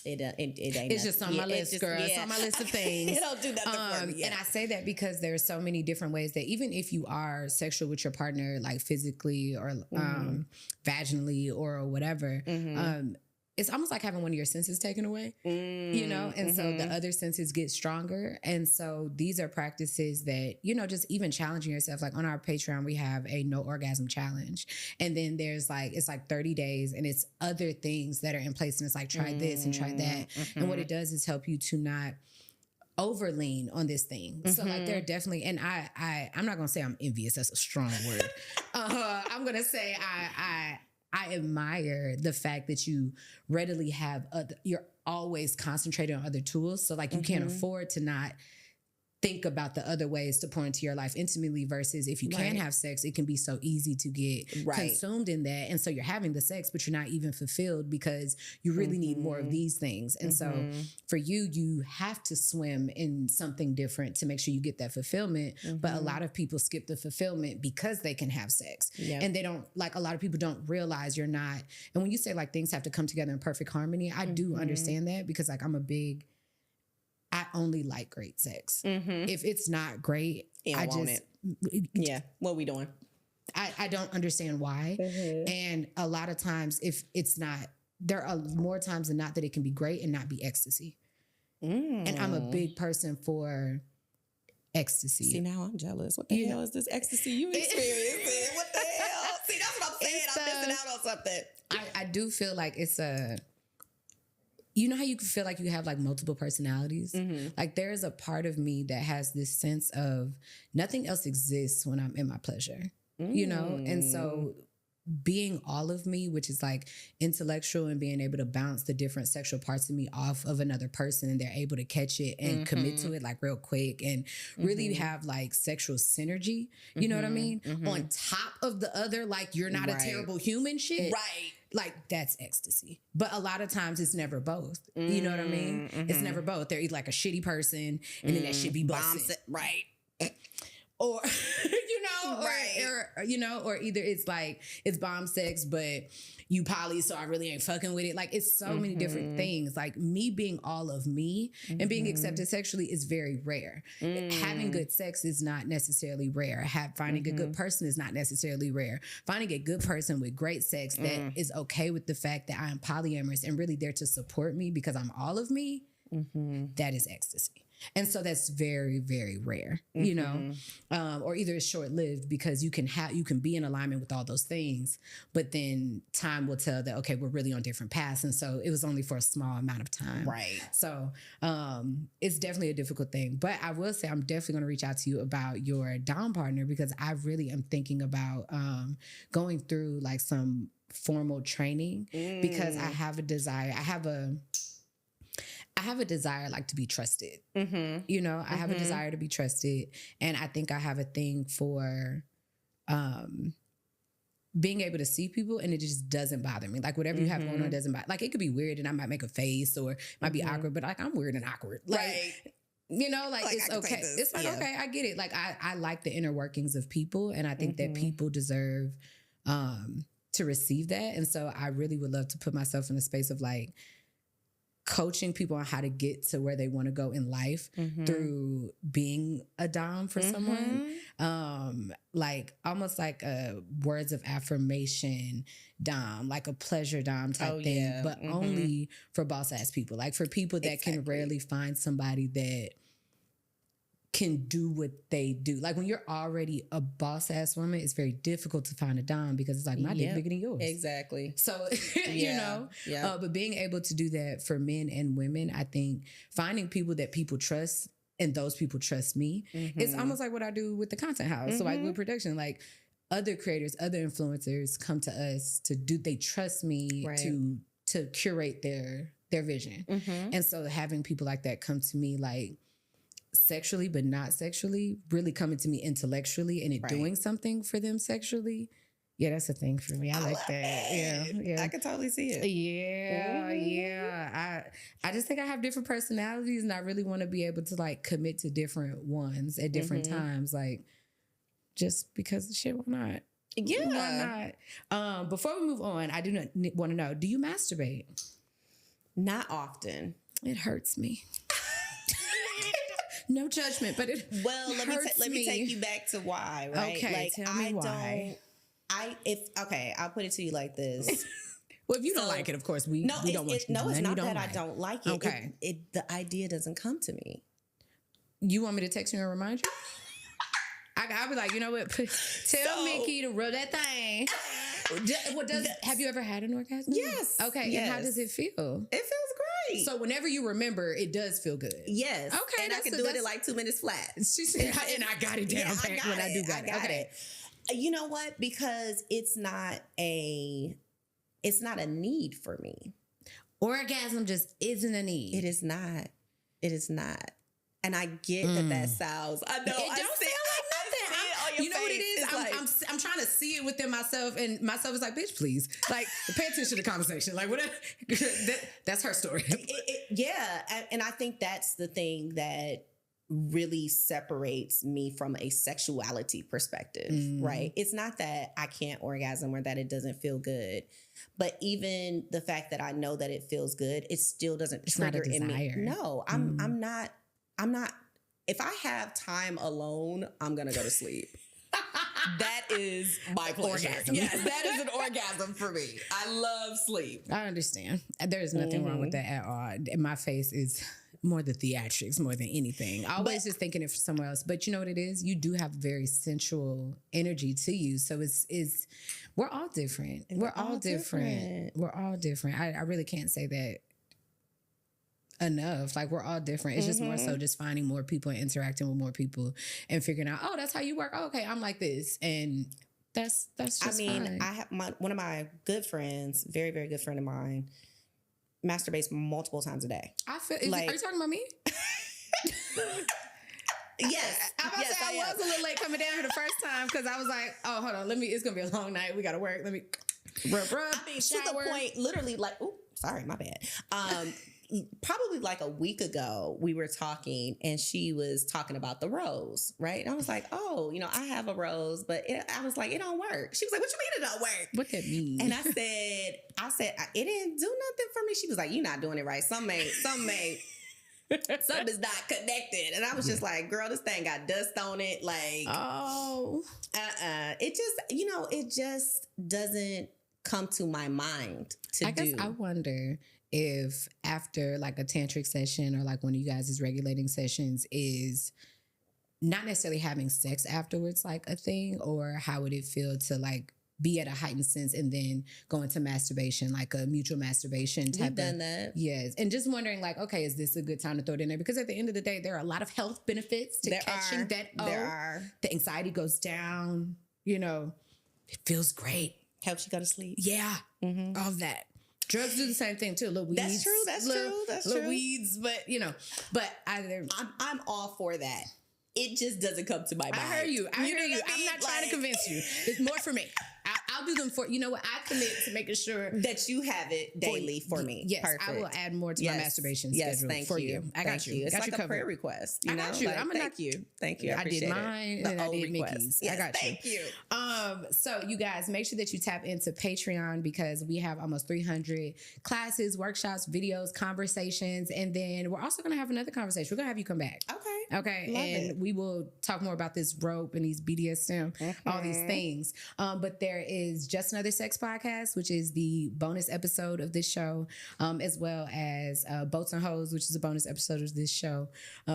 It ain't. It's just on my list, girl. It's on my list of things. It don't do nothing for me. And I say that because there's so many different ways that even if you are sexual with your partner, like physically or vaginally or whatever, it's almost like having one of your senses taken away, you know? And so the other senses get stronger. And so these are practices that, you know, just even challenging yourself. Like on our Patreon, we have a no orgasm challenge. And then there's like, it's like 30 days and it's other things that are in place. And it's like, try this and try that. And what it does is help you to not overlean on this thing. So like there are definitely, and I'm not going to say I'm envious. That's a strong word. I'm going to say I admire the fact that you readily have, you're always concentrated on other tools. So like you can't afford to not think about the other ways to pour into your life intimately versus if you can have sex, it can be so easy to get consumed in that. And so you're having the sex, but you're not even fulfilled because you really need more of these things. And so for you, you have to swim in something different to make sure you get that fulfillment. But a lot of people skip the fulfillment because they can have sex. And they don't, like a lot of people don't realize you're not. And when you say like things have to come together in perfect harmony, I do understand that because like I only like great sex. If it's not great, I just... What we doing? I don't understand why. And a lot of times, if it's not... There are more times than not that it can be great and not be ecstasy. And I'm a big person for ecstasy. See, now I'm jealous. What the hell is this ecstasy you experiencing? What the hell? See, that's what I'm saying. I'm missing out on something. I do feel like it's a... You know how you can feel like you have like multiple personalities? Like there is a part of me that has this sense of nothing else exists when I'm in my pleasure, you know? And so being all of me, which is like intellectual and being able to bounce the different sexual parts of me off of another person and they're able to catch it and commit to it like real quick and really have like sexual synergy, you know what I mean? On top of the other, like you're not a terrible human shit. Like that's ecstasy. But a lot of times it's never both. You know what I mean? It's never both. They're either like a shitty person and then that shit be busted. or you know, Right. or you know, or either it's like it's bomb sex, but you poly, so I really ain't fucking with it. Like it's so many different things. Like me being all of me and being accepted sexually is very rare. Having good sex is not necessarily rare. Finding a good person is not necessarily rare. Finding a good person with great sex that is okay with the fact that I am polyamorous and really there to support me because I'm all of me, that is ecstasy. And so that's very, very rare, you know, or either it's short lived because you can be in alignment with all those things, but then time will tell that, okay, we're really on different paths. And so it was only for a small amount of time. Right. So it's definitely a difficult thing, but I will say I'm definitely going to reach out to you about your Dom partner because I really am thinking about going through like some formal training because I have a desire. I have a desire like to be trusted. You know, I have a desire to be trusted. And I think I have a thing for being able to see people and it just doesn't bother me. Like whatever you have going on doesn't bother. Like it could be weird and I might make a face or it might be awkward, but like I'm weird and awkward. Like, Right. you know, like it's I can okay. take this. It's like, Yeah. okay, I get it. Like I like the inner workings of people and I think that people deserve to receive that. And so I really would love to put myself in a space of like, coaching people on how to get to where they want to go in life through being a dom for someone. Like almost like a words of affirmation dom, like a pleasure dom type thing, yeah. but only for boss ass people. Like for people that can rarely find somebody that can do what they do. Like when you're already a boss ass woman, it's very difficult to find a dom because it's like my dick bigger than yours. Exactly. So, you know, but being able to do that for men and women, I think finding people that people trust and those people trust me, it's almost like what I do with the content house. So like with production, like other creators, other influencers come to us they trust me to curate their vision. And so having people like that come to me like sexually, but not sexually, really coming to me intellectually and it doing something for them sexually. Yeah, that's a thing for me. I like that. Yeah. I can totally see it. Yeah. I just think I have different personalities and I really want to be able to like commit to different ones at different times. Like just because shit, why not? Yeah. Why not? Before we move on, I do not want to know, do you masturbate? Not often. It hurts me. No judgment, but it hurts let me take you back to why, right? Okay, like tell me why. I'll put it to you like this. Well, if you don't like it, of course, we don't want you to do it's nothing not you don't that like. I don't like it. Okay. The idea doesn't come to me. You want me to text you and remind you? I'll be like, you know what? Tell Mikki to rub that thing. Have you ever had an orgasm? Yes. Okay. Yes. And how does it feel? It feels great. So whenever you remember, it does feel good. Yes. Okay. And I can do it in like 2 minutes flat. She said, and I got it down pat when I do got it. Okay. You know what? Because it's not a need for me. Orgasm just isn't a need. It is not. It is not. And I get that sounds. I know. It don't feel like nothing. You know what it is? I'm trying to see it within myself, and myself is like, bitch, please. Like, pay attention to the conversation. Like, whatever. That's her story. Yeah. And I think that's the thing that really separates me from a sexuality perspective, right? It's not that I can't orgasm or that it doesn't feel good, but even the fact that I know that it feels good, it still doesn't trigger in me. No, I'm not. If I have time alone, I'm going to go to sleep. That is my pleasure. Orgasm. Yes, that is an orgasm for me. I love sleep. I understand. There's nothing wrong with that at all. My face is more the theatrics more than anything. Always just thinking it for somewhere else. But you know what it is? You do have very sensual energy to you. So it's we're all different. We're all different. We're all different. I really can't say that enough. Like we're all different. It's just more so just finding more people and interacting with more people and figuring out, oh, that's how you work. Oh, okay, I'm like this. And that's just fine. I have one of my good friends, very, very good friend of mine, masturbates multiple times a day. I feel like, are you talking about me? Yes. I was a little late coming down here the first time because I was like, oh, hold on, it's gonna be a long night. We gotta work. Let me rub. I mean, to the point, literally, like, oh, sorry, my bad. probably like a week ago, we were talking and she was talking about the rose, right? And I was like, oh, I have a rose, but I was like, it don't work. She was like, what you mean it don't work? What that mean? And I said, it didn't do nothing for me. She was like, you're not doing it right. Something is not connected. And I was just like, girl, this thing got dust on it. Like, it just, it just doesn't come to my mind to do. I guess I wonder if after like a tantric session or like one of you guys' regulating sessions is not necessarily having sex afterwards like a thing, or how would it feel to like be at a heightened sense and then go into masturbation, like a mutual masturbation type. We've done that. Yes. And just wondering like, okay, is this a good time to throw it in there? Because at the end of the day, there are a lot of health benefits to catching that. There are. The anxiety goes down, it feels great. Helps you go to sleep. Yeah. Mm-hmm. All that. Drugs do the same thing too. Little weeds. That's true. That's little true. Weeds, but I'm all for that. It just doesn't come to my mind. I hear you. I'm not trying to convince you. It's more for me. I'll do them for, I commit to making sure that you have it daily for me. Yes, perfect. I will add more to my masturbation schedule for you. I got you. It's got like you a covered. prayer request. I got you. I'm gonna thank you. Thank you. I did mine and I did Mikki's. Yes, I got you. Thank you. So you guys, make sure that you tap into Patreon because we have almost 300 classes, workshops, videos, conversations, and then we're also gonna have another conversation. We're gonna have you come back. Okay. Love and it. we will talk more about this rope and these BDSM, all these things. But there is Just Another Sex Podcast, which is the bonus episode of this show, as well as Boats and Hoes, which is a bonus episode of this show.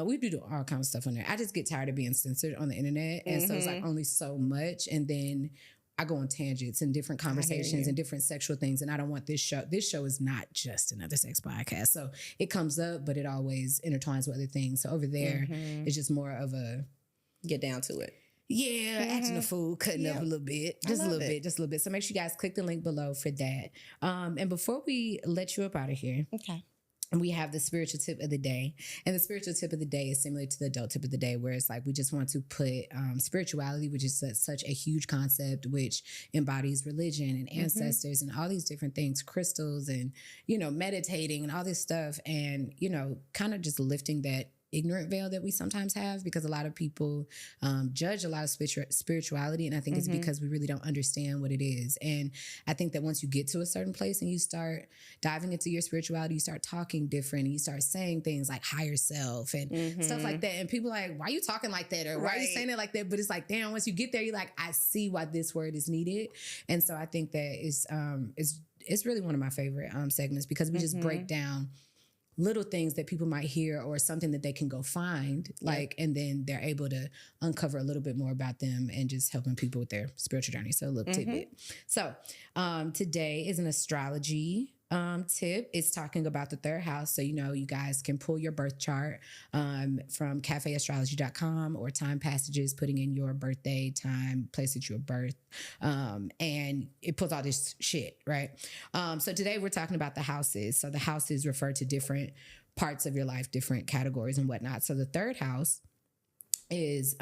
We do all kinds of stuff on there. I just get tired of being censored on the internet. And so it's like only so much. And then I go on tangents and different conversations and different sexual things. And I don't want this show. This show is not just another sex podcast. So it comes up, but it always intertwines with other things. So over there, it's just more of a get down to it. Yeah, acting a fool, cutting up a little bit. Just a little bit. So make sure you guys click the link below for that. And before we let you up out of here. Okay. We have the spiritual tip of the day. And the spiritual tip of the day is similar to the adult tip of the day, where it's like we just want to put spirituality, which is such a huge concept, which embodies religion and ancestors and all these different things, crystals and, meditating and all this stuff. And, kind of just lifting that ignorant veil that we sometimes have, because a lot of people judge a lot of spirituality, and I think it's because we really don't understand what it is. And I think that once you get to a certain place and you start diving into your spirituality, you start talking different and you start saying things like higher self and stuff like that, and people are like, why are you talking like that, or why are you saying it like that? But it's like, damn, once you get there, you're like, I see why this word is needed. And so I think that it's really one of my favorite segments, because we just break down little things that people might hear or something that they can go find, and then they're able to uncover a little bit more about them and just helping people with their spiritual journey. So a little tidbit. So today is an astrology tip. It's talking about the third house. So, you guys can pull your birth chart from cafeastrology.com or Time Passages, putting in your birthday, time, place at your birth. And it pulls all this shit, right? So today we're talking about the houses. So the houses refer to different parts of your life, different categories and whatnot. So the third house is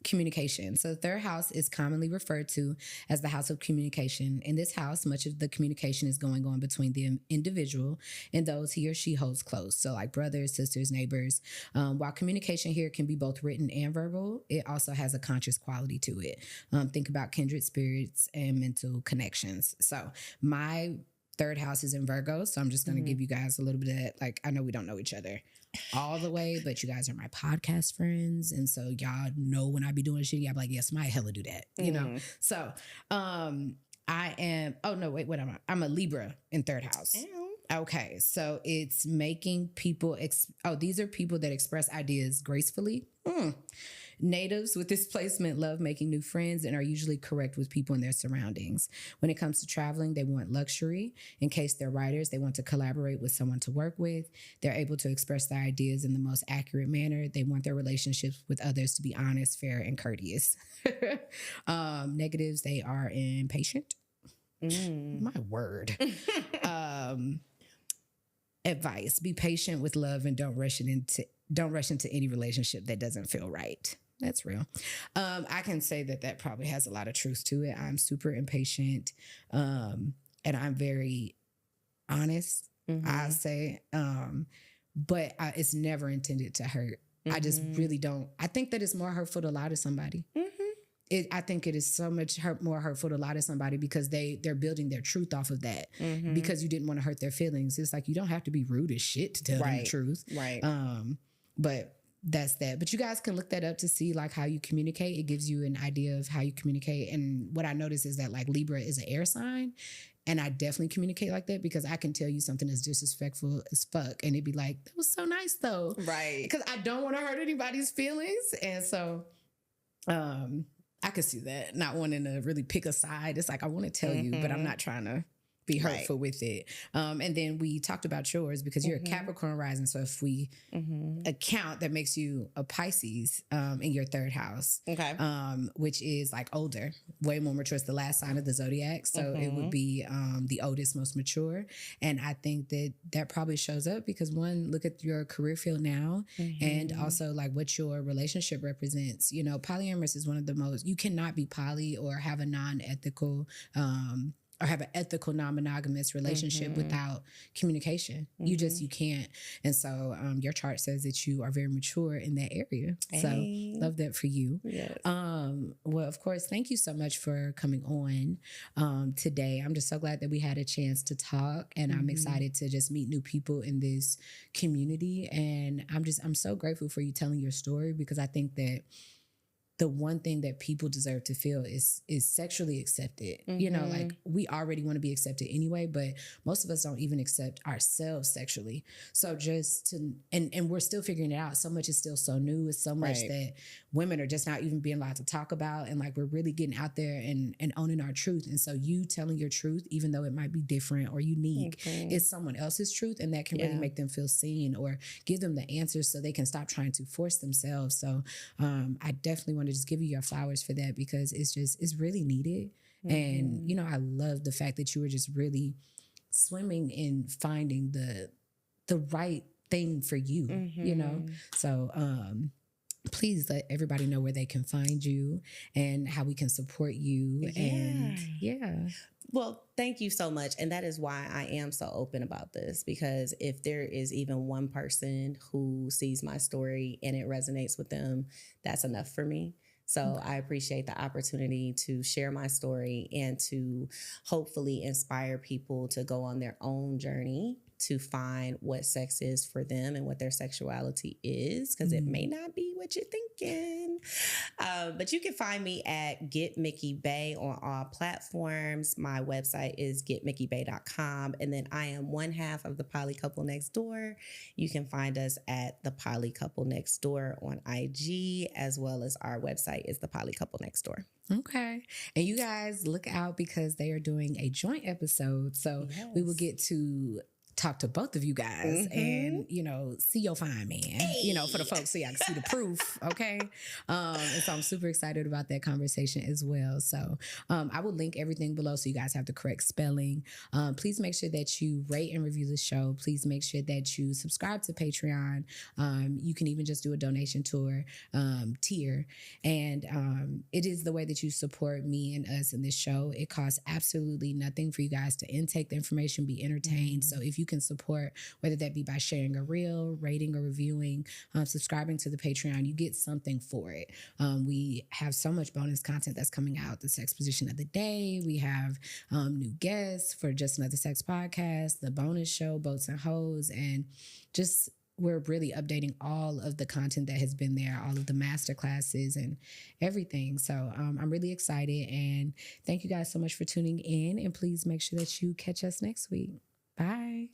communication. So the third house is commonly referred to as the house of communication. In this house, much of the communication is going on between the individual and those he or she holds close. So like brothers, sisters, neighbors. While communication here can be both written and verbal, it also has a conscious quality to it. Think about kindred spirits and mental connections. So my third house is in Virgo. So I'm just going to give you guys a little bit of that. Like, I know we don't know each other all the way, but you guys are my podcast friends. And so y'all know when I be doing shit, y'all be like, yes, my hella do that, So I am, what am I? I'm a Libra in third house. Okay. So it's making people, these are people that express ideas gracefully. Natives with this placement love making new friends and are usually correct with people in their surroundings. When it comes to traveling, they want luxury. In case they're writers, they want to collaborate with someone to work with. They're able to express their ideas in the most accurate manner. They want their relationships with others to be honest, fair, and courteous. Negatives, they are impatient. My word. Advice: be patient with love and don't rush into any relationship that doesn't feel right. That's real. I can say that probably has a lot of truth to it. I'm super impatient, and I'm very honest I say, but it's never intended to hurt. I just really don't. I think that it's more hurtful to lie to somebody. I think it is so much more hurtful to lie to somebody because they're building their truth off of that because you didn't want to hurt their feelings. It's like you don't have to be rude as shit to tell them the truth. Right. But that's that. But you guys can look that up to see like how you communicate. It gives you an idea of how you communicate. And what I noticed is that like Libra is an air sign. And I definitely communicate like that because I can tell you something that's disrespectful as fuck. And it'd be like, that was so nice though. Right. Because I don't want to hurt anybody's feelings. And so I could see that, not wanting to really pick a side. It's like, I want to tell you, but I'm not trying to be hurtful with it. And then we talked about yours because you're a Capricorn rising. So if we account, that makes you a Pisces in your third house, which is like older, way more mature. It's the last sign of the zodiac. So it would be the oldest, most mature. And I think that probably shows up because one, look at your career field now and also like what your relationship represents. You know, polyamorous is one of the most, you cannot be poly or have a non-ethical or have an ethical non-monogamous relationship without communication. You can't. And so your chart says that you are very mature in that area. Hey. So love that for you. Yes. Well, of course, thank you so much for coming on today. I'm just so glad that we had a chance to talk and I'm excited to just meet new people in this community. And I'm so grateful for you telling your story because I think that the one thing that people deserve to feel is sexually accepted. You know, like we already want to be accepted anyway, but most of us don't even accept ourselves sexually. So just to, and we're still figuring it out. So much is still so new. It's so much that women are just not even being allowed to talk about. And like, we're really getting out there and owning our truth. And so you telling your truth, even though it might be different or unique, is someone else's truth. And that can really make them feel seen or give them the answers so they can stop trying to force themselves. So I definitely want to just give you your flowers for that because it's really needed. And, you know, I love the fact that you were just really swimming in finding the right thing for you, you know? So, please let everybody know where they can find you and how we can support you. And well, thank you so much. And that is why I am so open about this, because if there is even one person who sees my story and it resonates with them, that's enough for me. So I appreciate the opportunity to share my story and to hopefully inspire people to go on their own journey to find what sex is for them and what their sexuality is, because it may not be what you're thinking. But you can find me at Get Mikki Bey on all platforms. My website is getmikkibey.com. And then I am one half of the Poly Couple Next Door. You can find us at the Poly Couple Next Door on IG, as well as our website is the Poly Couple Next Door. Okay. And you guys look out because they are doing a joint episode. So we will get to talk to both of you guys and, you know, see your fine man, you know, for the folks so y'all can see the proof. Okay. And so I'm super excited about that conversation as well. So I will link everything below so you guys have the correct spelling. Please make sure that you rate and review the show. Please make sure that you subscribe to Patreon. You can even just do a donation tier. And it is the way that you support me and us in this show. It costs absolutely nothing for you guys to intake the information, be entertained. So if you can support, whether that be by sharing a reel, rating or reviewing, subscribing to the Patreon, you get something for it. We have so much bonus content that's coming out. The sex position of the day. We have new guests for Just Another Sex Podcast, the bonus show, Boats and Hoes, and just we're really updating all of the content that has been there, all of the master classes and everything. So I'm really excited. And thank you guys so much for tuning in. And please make sure that you catch us next week. Bye.